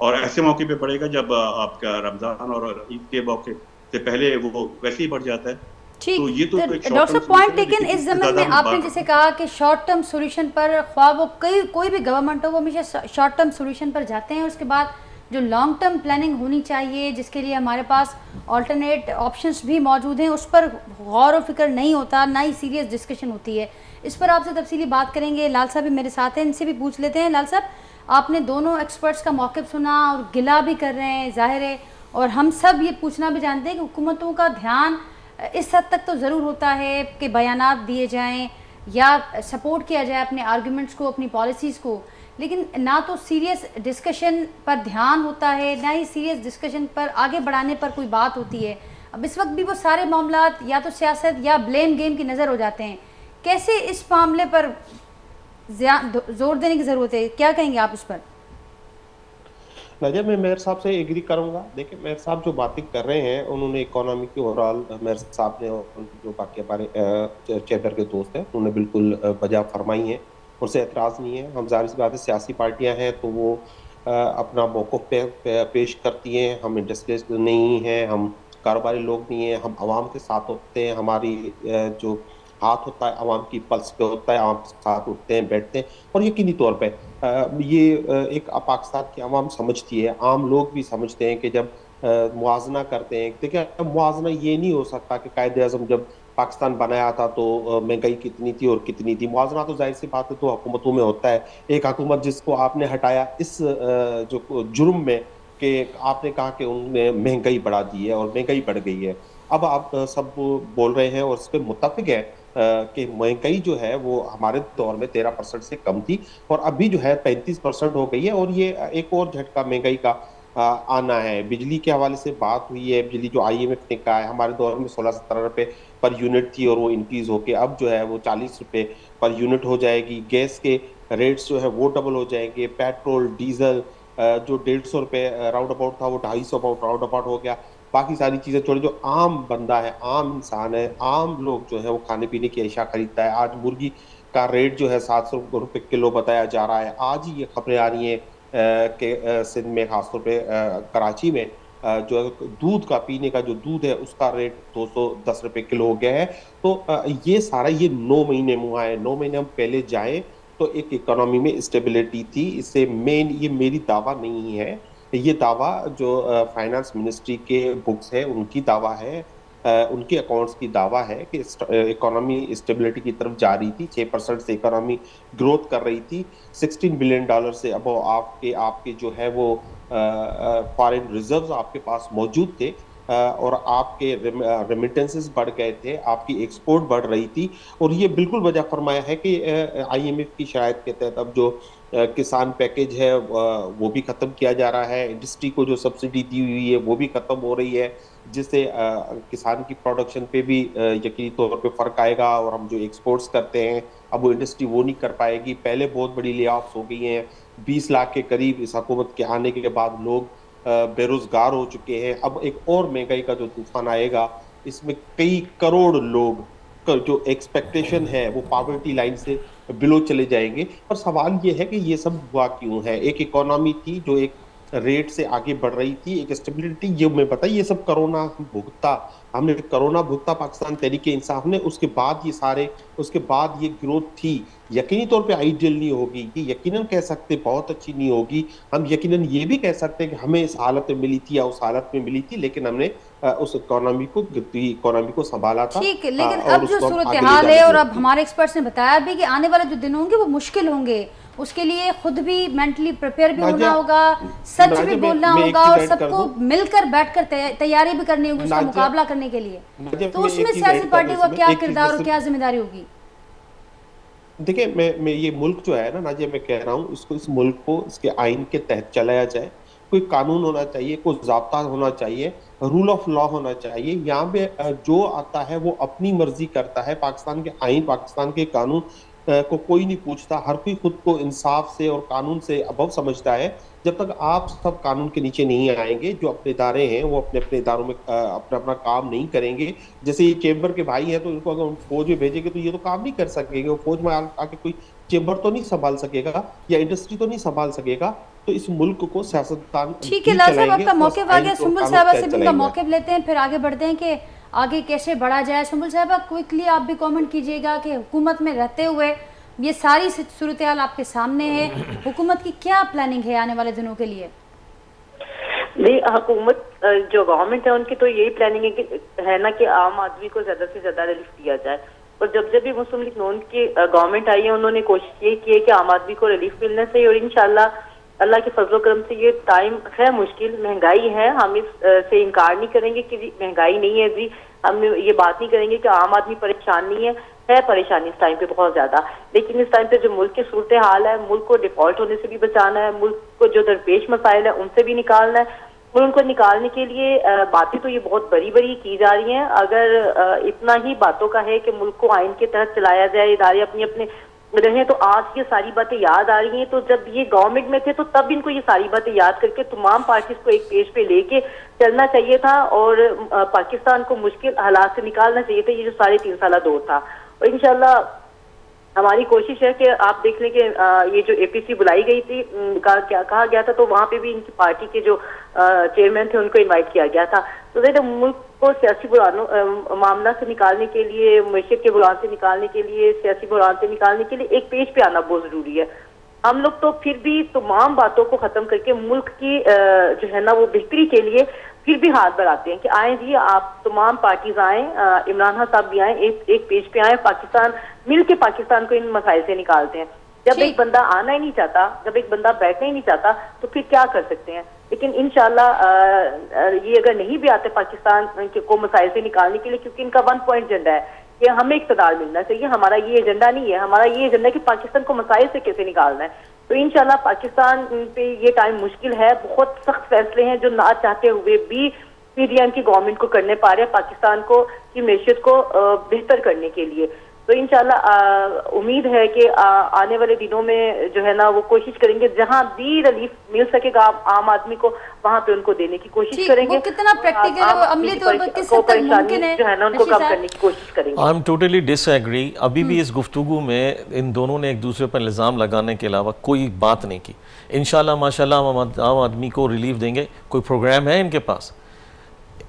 और ऐसे मौके पे बढ़ेगा जब आपका रमजान और ईद के मौके से पहले वो वैसे ही बढ़ जाता है। ठीक, तो ये तो डॉक्टर साहब पॉइंट टेकन। इस जमाने में आपने जैसे कहा कि शॉर्ट टर्म सॉल्यूशन पर ख्वाह वो कोई भी गवर्नमेंट हो, वो हमेशा शॉर्ट टर्म सॉल्यूशन पर जाते हैं। उसके बाद जो लॉन्ग टर्म प्लानिंग होनी चाहिए, जिसके लिए हमारे पास ऑल्टरनेट ऑप्शंस भी मौजूद हैं, उस पर गौर और फिक्र नहीं होता, ना ही सीरियस डिस्कशन होती है। इस पर आपसे तफसीली बात करेंगे। लाल साहब भी मेरे साथ हैं, इनसे भी पूछ लेते हैं। लाल साहब, आपने दोनों एक्सपर्ट्स का मौक़िफ़ सुना और गिला भी कर रहे हैं, ज़ाहिर है, और हम सब ये पूछना भी जानते हैं कि हुकूमतों का ध्यान इस हद तक तो ज़रूर होता है कि बयानात दिए जाएं या सपोर्ट किया जाए अपने आर्गूमेंट्स को, अपनी पॉलिसीज़ को, लेकिन ना तो सीरियस डिस्कशन पर ध्यान होता है, ना ही सीरियस डिस्कशन पर आगे बढ़ाने पर कोई बात होती है। अब इस वक्त भी वो सारे मामलात या तो सियासत या ब्लेम गेम की नज़र हो जाते हैं। कैसे इस मामले पर जोर देने की ज़रूरत है, क्या कहेंगे आप इस पर? नजर मैं मेयर साहब से एग्री करूंगा। देखिए, मेयर साहब जो बातें कर रहे हैं, उन्होंने इकोनॉमी की ओवरऑल, मेयर साहब ने जो बाकी हमारे चैम्बर के दोस्त हैं उन्होंने बिल्कुल वजह फरमाई है, उनसे एतराज़ नहीं है। हम जाहिर सी बात है सियासी पार्टियां हैं तो वो अपना मौक़िफ़ पेश करती हैं। हम इंडस्ट्रियलिस्ट नहीं हैं, हम कारोबारी लोग नहीं हैं, हम आवाम के साथ होते हैं। हमारी जो हाथ होता है आवाम की पल्स पे होता है, आवाम के साथ उठते हैं, बैठते हैं। और यकीनी तौर पे ये एक पाकिस्तान की आवाम समझती है, आम लोग भी समझते हैं कि जब मुआजना करते हैं। देखिए, मुआजना ये नहीं हो सकता कि कायदे-आज़म जब पाकिस्तान बनाया था तो महंगाई कितनी थी और कितनी थी। मुआवजा तो जाहिर सी बात है तो हुकूमतों में होता है। एक हुकूमत जिसको आपने हटाया इस जो जुर्म में कि आपने कहा कि उन्होंने महंगाई बढ़ा दी है और महंगाई बढ़ गई है। अब आप सब बोल रहे हैं और उस पर मुत्तफिक है कि महंगाई जो है वो हमारे दौर में 13% से कम थी और अभी जो है 35% हो गई है। और ये एक और झटका महंगाई का आना है। बिजली के हवाले से बात हुई है, बिजली जो IMF ने कहा है हमारे दौर में 16-17 रुपए पर यूनिट थी और वो इंक्रीज होके अब जो है वो 40 रुपए पर यूनिट हो जाएगी। गैस के रेट्स जो है वो डबल हो जाएंगे। पेट्रोल डीजल जो 150 रुपए राउंड अबाउट था वो 250 राउंड अबाउट हो गया। बाकी सारी चीजें छोड़ी, जो आम बंदा है, आम इंसान है, आम लोग जो है वो खाने पीने की अशिया खरीदता है। आज मुर्गी का रेट जो है 700 रुपए किलो बताया जा रहा है। आज ही ये खबरें आ रही हैं कि सिंध में, खासतौर पे कराची में जो दूध का, पीने का जो दूध है उसका रेट 210 रुपए किलो हो गया है। तो ये सारा ये 9 महीने हुआ है। 9 महीने हम पहले जाएं तो एक इकोनॉमी में स्टेबिलिटी थी। इससे मेन ये मेरी दावा नहीं है, ये दावा जो फाइनेंस मिनिस्ट्री के बुक्स है उनकी दावा है, उनके अकाउंट्स की दावा है कि इकोनॉमी स्टेबिलिटी की तरफ जा रही थी। 6% से इकोनॉमी ग्रोथ कर रही थी। $16 बिलियन से अब आपके जो है वो फॉरेन रिजर्व्स आपके पास मौजूद थे और आपके रेमिटेंसेस बढ़ गए थे, आपकी एक्सपोर्ट बढ़ रही थी। और ये बिल्कुल वजह फरमाया है कि IMF की शराइत के तहत अब जो किसान पैकेज है वो भी ख़त्म किया जा रहा है। इंडस्ट्री को जो सब्सिडी दी हुई है वो भी ख़त्म हो रही है, जिससे किसान की प्रोडक्शन पे भी यकीनी तौर पे फ़र्क आएगा। और हम जो एक्सपोर्ट्स करते हैं अब वो इंडस्ट्री वो नहीं कर पाएगी। पहले बहुत बड़ी ले ऑफ्स हो गई हैं, 20 लाख के करीब इस हुकूमत के आने के बाद लोग बेरोजगार हो चुके हैं। अब एक और महंगाई का जो तूफान आएगा, इसमें कई करोड़ लोग जो एक्सपेक्टेशन है वो पॉवर्टी लाइन से बिलो चले जाएंगे। और सवाल ये है कि ये सब हुआ क्यों है। एक इकोनॉमी थी जो एक रेट से आगे बढ़ रही थी, एक स्टेबिलिटी, ये मैं बताइए ये सब कोरोना हमने कोरोना भुगता पाकिस्तान तहरीक इंसाफ ने। उसके बाद ये ग्रोथ थी। यकीनी तौर पे आइडियल नहीं होगी, ये यकीनन कह सकते बहुत अच्छी नहीं होगी। हम यकीनन ये भी कह सकते हैं कि हमें इस हालत में मिली थी या उस हालत में मिली थी, लेकिन हमने उस इकोनॉमी को संभाला था। ठीक है, लेकिन अब जो सूरत हाल है और अब हमारे एक्सपर्ट्स ने बताया भी कि आने वाले जो दिन होंगे वो मुश्किल होंगे, उसके लिए खुद भी मेंटली प्रिपेयर भी होना होगा, सच भी बोलना होगा और सबको मिलकर बैठकर तैयारी भी करनी होगी उसका मुकाबला करने के लिए। तो उसमें सियासी पार्टी का क्या किरदार और क्या जिम्मेदारी होगी? देखिए, मैं ये मुल्क जो है ना नाजिया, मैं कह रहा हूँ इसको, इस मुल्क को इसके आइन के तहत चलाया जाए। कोई कानून होना चाहिए, कोई ज़ाब्ता होना चाहिए, रूल ऑफ लॉ होना चाहिए। यहाँ पे जो आता है वो अपनी मर्जी करता है। पाकिस्तान के आइन, पाकिस्तान के कानून को कोई नहीं पूछता, हर कोई खुद को इंसाफ से और कानून से अबव समझता है। जब तक आप सब कानून के नीचे नहीं आएंगे, जो अपने इदारे हैं वो अपने अपने इदारों में अपना अपना काम नहीं करेंगे। जैसे ये चेंबर के भाई हैं, तो इनको अगर फौज में भेजेंगे तो ये तो काम नहीं कर सकेंगे, वो फौज में आके कोई चेंबर तो नहीं संभाल सकेगा या इंडस्ट्री तो नहीं संभाल सकेगा। तो इस मुल्क को सियासतदान ठीक है। लाल साहब आपका मौक़िफ़ आ गया, सुंबुल साहबा से भी उनका मौक़िफ़ लेते हैं, फिर आगे बढ़ते हैं कि आगे कैसे बढ़ा जाए। सुंबुल साहबा क्विकली आप भी कमेंट कीजिएगा कि हुकूमत में रहते हुए ये सारी सूरत हाल आपके सामने है, हुकूमत की क्या प्लानिंग है आने वाले दिनों के लिए? नहीं, हुकूमत जो गवर्नमेंट है उनकी तो यही प्लानिंग है ना कि आम आदमी को ज्यादा से ज्यादा रिलीफ दिया जाए। और जब जब भी मुस्लिम लीग नून की गवर्नमेंट आई है उन्होंने कोशिश ये की है कि आम आदमी को रिलीफ मिलना चाहिए। और इंशाल्लाह अल्लाह के फजल करम से ये टाइम है मुश्किल, महंगाई है, हम इससे इनकार नहीं करेंगे कि महंगाई नहीं है जी, हम ये बात नहीं करेंगे कि आम आदमी परेशान नहीं है परेशानी इस टाइम पे बहुत ज्यादा। लेकिन इस टाइम पे जो मुल्क की सूरत हाल है, मुल्क को डिफॉल्ट होने से भी बचाना है, मुल्क को जो दरपेश मसाइल है उनसे भी निकालना है। और उनको निकालने के लिए बातें तो ये बहुत बड़ी बड़ी की जा रही हैं। अगर इतना ही बातों का है कि मुल्क को आइन के तहत चलाया जाए, इदारे अपने अपने रहे, तो आज ये सारी बातें याद आ रही हैं। तो जब ये गवर्नमेंट में थे तो तब इनको ये सारी बातें याद करके तमाम पार्टीज को एक पेज पे लेके चलना चाहिए था और पाकिस्तान को मुश्किल हालात से निकालना चाहिए था, ये जो 3.5 साल दौर था। और इंशाल्लाह हमारी कोशिश है कि आप देख लें कि ये जो एपीसी बुलाई गई थी, क्या कहा गया था, तो वहाँ पे भी इनकी पार्टी के जो चेयरमैन थे उनको इनवाइट किया गया था। तो मुल्क को सियासी मामला से निकालने के लिए, मईशत के बुरान से निकालने के लिए, सियासी बुरान से निकालने के लिए एक पेज पे आना बहुत जरूरी है। हम लोग तो फिर भी तमाम बातों को खत्म करके मुल्क की जो है ना वो बेहतरी के लिए फिर भी हाथ बढ़ाते हैं कि आए जी, आप तमाम पार्टीज आए, इमरान खान साहब भी आए, एक पेज पे आए, पाकिस्तान मिल के पाकिस्तान को इन मसाइल से निकालते हैं। जब एक बंदा आना ही नहीं चाहता, जब एक बंदा बैठना ही नहीं चाहता, तो फिर क्या कर सकते हैं। लेकिन इंशाल्लाह ये अगर नहीं भी आते पाकिस्तान को मसाइल से निकालने के लिए, क्योंकि इनका 1 पॉइंट एजेंडा है कि हमें इक़्तिदार मिलना चाहिए, हमारा ये एजेंडा नहीं है, हमारा ये एजेंडा है कि पाकिस्तान को मसाइल से कैसे निकालना है। तो इंशाल्लाह पाकिस्तान पे ये टाइम मुश्किल है, बहुत सख्त फैसले हैं जो ना चाहते हुए भी पीडीएम की गवर्नमेंट को करने पा रहे हैं पाकिस्तान को की मैशियत को बेहतर करने के लिए। तो इंशाल्लाह उम्मीद है कि आने वाले दिनों में जो है ना वो कोशिश करेंगे जहां भी रिलीफ मिल सकेगा आम आदमी को, वहां पे उनको देने की कोशिश करेंगे। वो कितना प्रैक्टिकल है, वो अमली तौर पर किस हद तक मुमकिन है जो है ना उनको कम करने की कोशिश करेंगे। I am totally disagree. अभी भी इस गुफ्तगू में इन दोनों ने एक दूसरे पर इल्ज़ाम लगाने के अलावा कोई बात नहीं की। इंशाल्लाह माशाल्लाह आम आदमी को रिलीफ देंगे। कोई प्रोग्राम है इनके पास?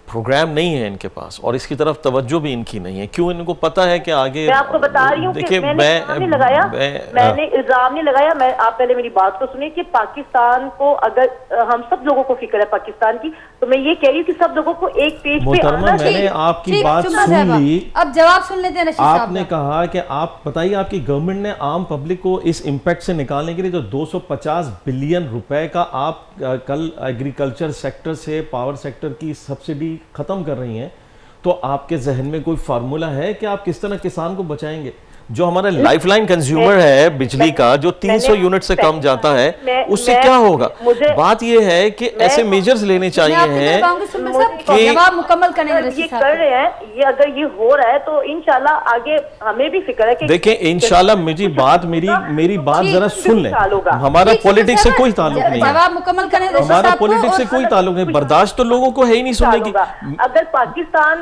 प्रोग्राम नहीं है इनके पास और इसकी तरफ तवज्जो भी इनकी नहीं है। क्यों? इनको पता है कि आगे, मैं आपको बता रही हूँ कि मैंने इल्जाम नहीं लगाया। मैं आप पहले मेरी बात को सुनिए कि पाकिस्तान को, अगर हम सब लोगों को फिक्र है पाकिस्तान की, तो मैं ये कह रही हूँ कि सब लोगों को एक पेज पे आना चाहिए। मैंने आपकी बात सुन ली, अब जवाब सुन लेते हैं रशीद साहब। आपने कहा कि आप बताइए आपकी गवर्नमेंट ने आम पब्लिक को इस इम्पैक्ट से निकालने के लिए जो 250 बिलियन रुपए का आप कल एग्रीकल्चर सेक्टर से पावर सेक्टर की सब्सिडी खत्म कर रही हैं, तो आपके जहन में कोई फार्मूला है कि आप किस तरह किसान को बचाएंगे? जो हमारा लाइफलाइन कंज्यूमर है बिजली का, जो 300 यूनिट से कम जाता है, उससे क्या होगा? बात यह है कि ऐसे मेजर्स लेने चाहिए हैं कि जवाब मुकम्मल करने ये कर रहे हैं। ये अगर ये हो रहा है तो इंशाल्लाह आगे हमें भी फिक्र है कि देखें इंशाल्लाह मेरी बात जरा सुन लें। हमारा पॉलिटिक्स से कोई ताल्लुक नहीं है, जवाब मुकम्मल करने, हमारा पॉलिटिक्स से कोई ताल्लुक नहीं। बर्दाश्त तो लोगों को है ही नहीं सुनने की। अगर पाकिस्तान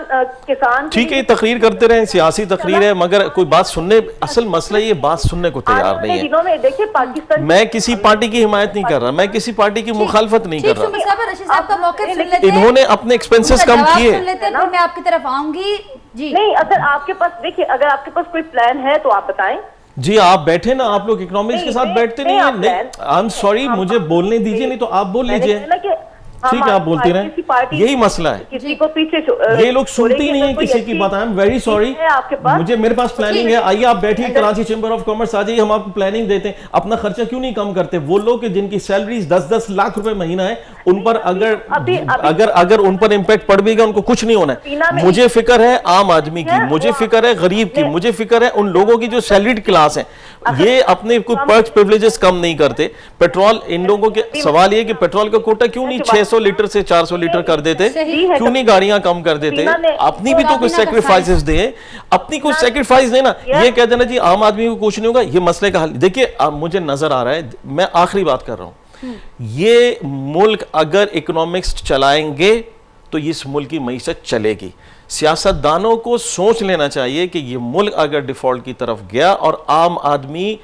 किसान, ठीक है तकरीर करते रहे, सियासी तकरीर है, मगर कोई बात सुनने, असल मसला ये बात सुनने को तैयार नहीं है। देखिए पाकिस्तान, मैं किसी पार्टी की हिमायत नहीं कर रहा, मैं किसी पार्टी की मुखालफत नहीं कर रहा। इन्होंने अपने एक्सपेंसेस कम किए। मैं आपकी तरफ आऊंगी जी। नहीं, अगर आपके पास, देखिए अगर आपके पास कोई प्लान है तो आप बताएं। जी आप बैठे ना, आप लोग इकोनॉमिक्स के साथ बैठते नहीं है। आई एम सॉरी, मुझे बोलने दीजिए, नहीं तो आप बोल लीजिए। ठीक है आप बोलते रहे, यही मसला है। किसी को पीछे ये लोग सुनती नहीं है किसी की बात। आई एम वेरी सॉरी, मेरे पास प्लानिंग है। आइए आप बैठिए, कराची चैम्बर ऑफ कॉमर्स आ जाइए, हम आपको प्लानिंग देते हैं। अपना खर्चा क्यों नहीं कम करते? वो लोग जिनकी सैलरीज 10-10 लाख रुपए महीना है, उन पर अगर उन पर इम्पैक्ट पड़ भी गया, उनको कुछ नहीं होना है। मुझे फिक्र है आम आदमी की, मुझे फिक्र है गरीब की, मुझे फिक्र है उन लोगों की जो सैलरीड क्लास है, ये अपने कुछ पर्क्स प्रिविलेजेस कम नहीं करते। पेट्रोल, इन लोगों के सवाल ये कि पेट्रोल का कोटा क्यों नहीं 600 लीटर से 400 लीटर कर देते, क्यों नहीं गाड़ियां कम कर देते, अपनी भी तो कुछ सेक्रीफाइसेस दे, अपनी कुछ सेक्रीफाइस देना। ये कह देना जी आम आदमी को कुछ नहीं होगा, ये मसले का हल। देखिए मुझे नजर आ रहा है, मैं आखिरी बात कर रहा हूं, ये मुल्क अगर इकोनॉमिक्स चलाएंगे तो इस मुल्क की मईशत चलेगी। सियासतदानों को सोच लेना चाहिए कि ये मुल्क अगर डिफॉल्ट की तरफ गया और आम आदमी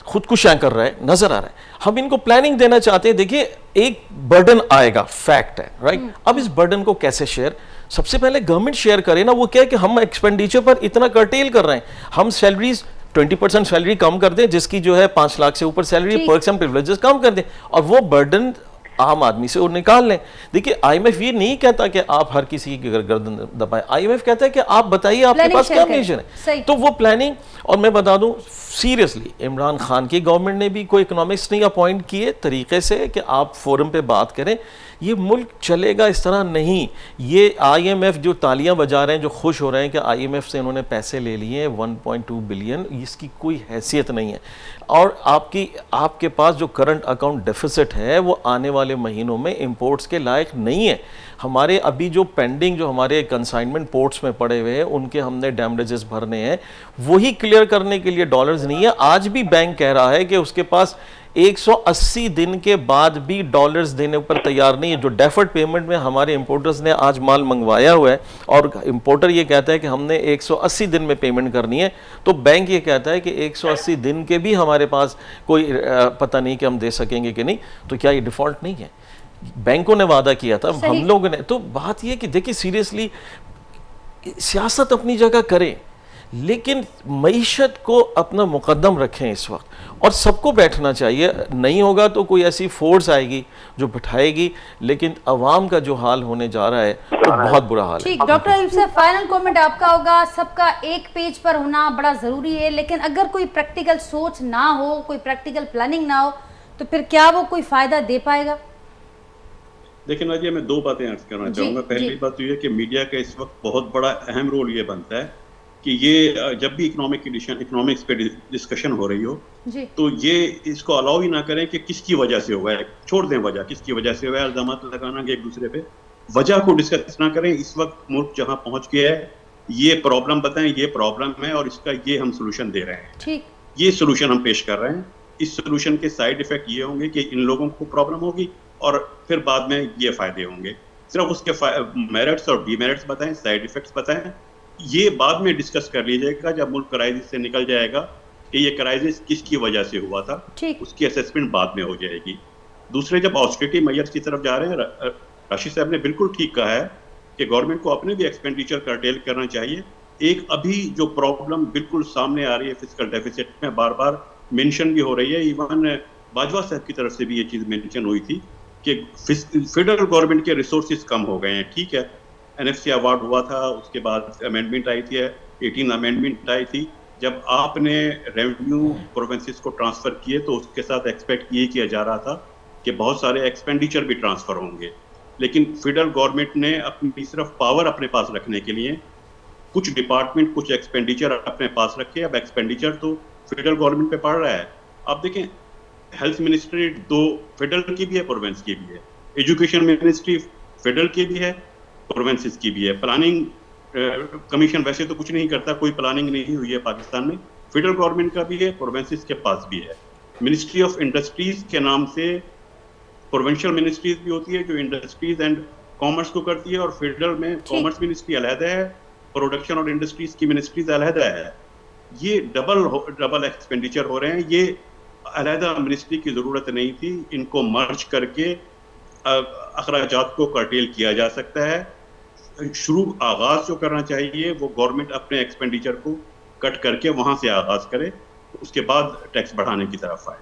खुदकुशियां कर रहा है, नजर आ रहा है, हम इनको प्लानिंग देना चाहते हैं। देखिए एक बर्डन आएगा, फैक्ट है, राइट। अब इस बर्डन को कैसे शेयर, सबसे पहले गवर्नमेंट शेयर करे ना। वो क्या है कि हम एक्सपेंडिचर पर इतना कर्टेल कर रहे हैं, हम सैलरीज 20% सैलरी कम कर दें, जिसकी जो है 5 लाख से ऊपर सैलरी, पर्क्स एंड प्रिविलेजेस कम कर दें, और वो बर्डन आम आदमी से वो निकाल लें। देखिए आईएमएफ ये नहीं कहता कि आप हर किसी की गर्दन दबाएं, आईएमएफ कहता है कि आप बताइए आपके पास क्या मेजर है, तो वो प्लानिंग। और मैं बता दूं सीरियसली, इमरान खान की गवर्नमेंट ने भी कोई इकोनॉमिक्स नहीं अपॉइंट किए तरीके से कि आप फोरम पे बात करें। ये मुल्क चलेगा इस तरह नहीं। ये आईएमएफ जो तालियां बजा रहे हैं, जो खुश हो रहे हैं कि आईएमएफ से इन्होंने पैसे ले लिए 1.2 बिलियन, इसकी कोई हैसियत नहीं है। और आपके पास जो करंट अकाउंट डेफिसिट है वो आने वाले महीनों में इंपोर्ट्स के लायक नहीं है। हमारे अभी जो पेंडिंग, जो हमारे कंसाइनमेंट पोर्ट्स में पड़े हुए हैं, उनके हमने डैमेजेस भरने हैं, वही क्लियर करने के लिए डॉलर्स नहीं है। आज भी बैंक कह रहा है कि उसके पास 180 दिन के बाद भी डॉलर्स देने पर तैयार नहीं है। जो डेफर्ड पेमेंट में हमारे इंपोर्टर्स ने आज माल मंगवाया हुआ है और इंपोर्टर ये कहता है कि हमने 180 दिन में पेमेंट करनी है, तो बैंक ये कहता है कि 180 दिन के भी हमारे पास कोई पता नहीं कि हम दे सकेंगे कि नहीं। तो क्या ये डिफॉल्ट नहीं है? बैंकों ने वादा किया था, हम लोगों ने। तो बात यह कि देखिए सीरियसली सियासत अपनी जगह करें, लेकिन मईशत को अपना मुकद्दम रखें इस वक्त, और सबको बैठना चाहिए। नहीं होगा तो कोई ऐसी फोर्स आएगी जो बिठाएगी, लेकिन अवाम का जो हाल होने जा रहा है तो बहुत बुरा हाल है। ठीक, डॉक्टर अयूब साहब, फाइनल कमेंट आपका होगा। सबका एक पेज पर होना बड़ा जरूरी है, लेकिन अगर कोई प्रैक्टिकल सोच ना हो, कोई प्रैक्टिकल प्लानिंग ना हो, तो फिर क्या वो कोई फायदा दे पाएगा? देखिए नाजिया, मैं 2 बातें अर्ज करना चाहूँगा। पहली बात तो ये कि मीडिया का इस वक्त बहुत बड़ा अहम रोल ये बनता है कि ये जब भी इकोनॉमिक्स पे डिस्कशन हो रही हो, तो ये इसको अलाउ ही ना करें कि किसकी वजह से हुआ है, छोड़ दें वजह, किसकी वजह से हुआ है, इल्जामात लगाना कि एक दूसरे पे, वजह को डिस्कस ना करें। इस वक्त मुल्क जहाँ पहुँच गया है, ये प्रॉब्लम बताएं, ये प्रॉब्लम है और इसका ये हम सोल्यूशन दे रहे हैं। ठीक, ये सोल्यूशन हम पेश कर रहे हैं। इस सोल्यूशन के साइड इफेक्ट ये होंगे कि इन लोगों को प्रॉब्लम होगी और फिर बाद में ये फायदे होंगे। सिर्फ उसके मेरिट्स और डीमेरिट्स बताएं, साइड इफेक्ट्स बताएं, ये बाद में डिस्कस कर लीजिएगा जब मुल्क क्राइसिस से निकल जाएगा कि ये क्राइसिस किसकी वजह से हुआ था, उसकी असेसमेंट बाद में हो जाएगी। दूसरे, जब ऑस्टेरिटी मेजर्स की तरफ जा रहे हैं, राशिद साहब ने बिल्कुल ठीक कहा है कि गवर्नमेंट को अपने भी एक्सपेंडिचर कर्टेल करना चाहिए। एक अभी जो प्रॉब्लम बिल्कुल सामने आ रही है फिस्कल डेफिसिट में, बार बार मेंशन भी हो रही है, इवन बाजवा साहब की तरफ से भी ये चीज़ मेंशन हुई थी कि फेडरल गवर्नमेंट के रिसोर्सेज कम हो गए हैं। ठीक है, NFC अवार्ड हुआ था, उसके बाद अमेंडमेंट आई थी, 18 अमेंडमेंट आई थी। जब आपने रेवेन्यू प्रोविंसेस को ट्रांसफ़र किए तो उसके साथ एक्सपेक्ट ये किया जा रहा था कि बहुत सारे एक्सपेंडिचर भी ट्रांसफ़र होंगे, लेकिन फेडरल गवर्नमेंट ने अपनी सिर्फ पावर अपने पास रखने के लिए कुछ डिपार्टमेंट, कुछ एक्सपेंडिचर अपने पास रखे। अब एक्सपेंडिचर तो फेडरल गवर्नमेंट पे पड़ रहा है। आप देखें, हेल्थ मिनिस्ट्री 2 फेडरल की भी है, प्रोविंस की भी है। एजुकेशन मिनिस्ट्री फेडरल की भी है, प्रोविंसेस की भी है। प्लानिंग कमीशन वैसे तो कुछ नहीं करता, कोई प्लानिंग नहीं हुई है पाकिस्तान में, फेडरल गवर्नमेंट का भी है, प्रोविंसेस के पास भी है। मिनिस्ट्री ऑफ इंडस्ट्रीज के नाम से प्रोविंशियल मिनिस्ट्रीज भी होती है जो इंडस्ट्रीज एंड कॉमर्स को करती है, और फेडरल में कॉमर्स मिनिस्ट्री अलहदा है, प्रोडक्शन और इंडस्ट्रीज की मिनिस्ट्रीज अलहदा है। ये डबल एक्सपेंडिचर हो रहे हैं। ये अलहदा मिनिस्ट्री की ज़रूरत नहीं थी, इनको मर्ज करके अखराजात को कर्टेल किया जा सकता है। आगाज जो करना चाहिए वो गवर्नमेंट अपने एक्सपेंडिचर को कट करके वहां से आगाज करे, उसके बाद टैक्स बढ़ाने की तरफ आए।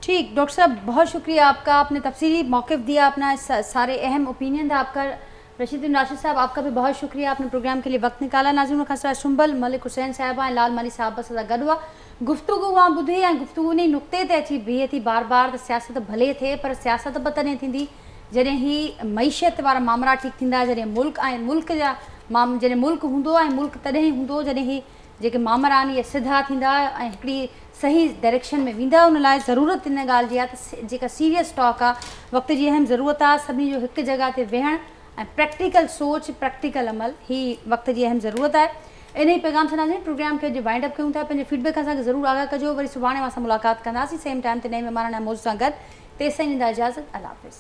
ठीक, डॉक्टर साहब बहुत शुक्रिया आपका, आपने तफसीली मौक़िफ़ दिया, अपना सारे अहम ओपिनियन था आपका। रशीद बिन राशिद साहब, आपका भी बहुत शुक्रिया, आपने प्रोग्राम के लिए वक्त निकाला। नाज़रीन खासा शुंबल मलिक हुसैन साहब ऐं लाल माली साहब सां गॾु आहे गुफ्तगू मां ॿुधी ऐं गुफ्तगू उन नुक़्ते ते अची बीहे थी बार बार त सियासत भले थिए पर सियासत बि तॾहिं थींदी जॾहिं ही मईशत वारा मामला ठीक थींदा, जॾहिं मुल्क ऐं मुल्क जा जॾहिं मुल्क हूंदो ऐं मुल्क तॾहिं ई हूंदो जॾहिं ही जेके मामला आहिनि इहे सिधा थींदा ऐं हिकिड़ी सही डायरेक्शन में वेंदा। उन लाइ ज़रूरत इन ॻाल्हि जी आहे त जेका सीरियस टॉक आहे, वक़्त जी अहम ज़रूरत आहे, सभिनी जो हिकु जॻह ते वेहण ऐं प्रैक्टिकल सोच प्रैक्टिकल अमल ही वक़्त जी अहम ज़रूरत आहे। इन ई पैगाम सां नाज़रीन प्रोग्राम खे अॼु वाइंड अप कयूं था। पंहिंजे फीडबैक असांखे ज़रूरु आगाह कजो। वरी सुभाणे असां मुलाक़ात कंदासीं सेम टाइम ते नए महिमान ऐं मौज़ूअ सां गॾु। तेसिताईं ॾींदा इजाज़त। अल्लाह हाफ़िज़।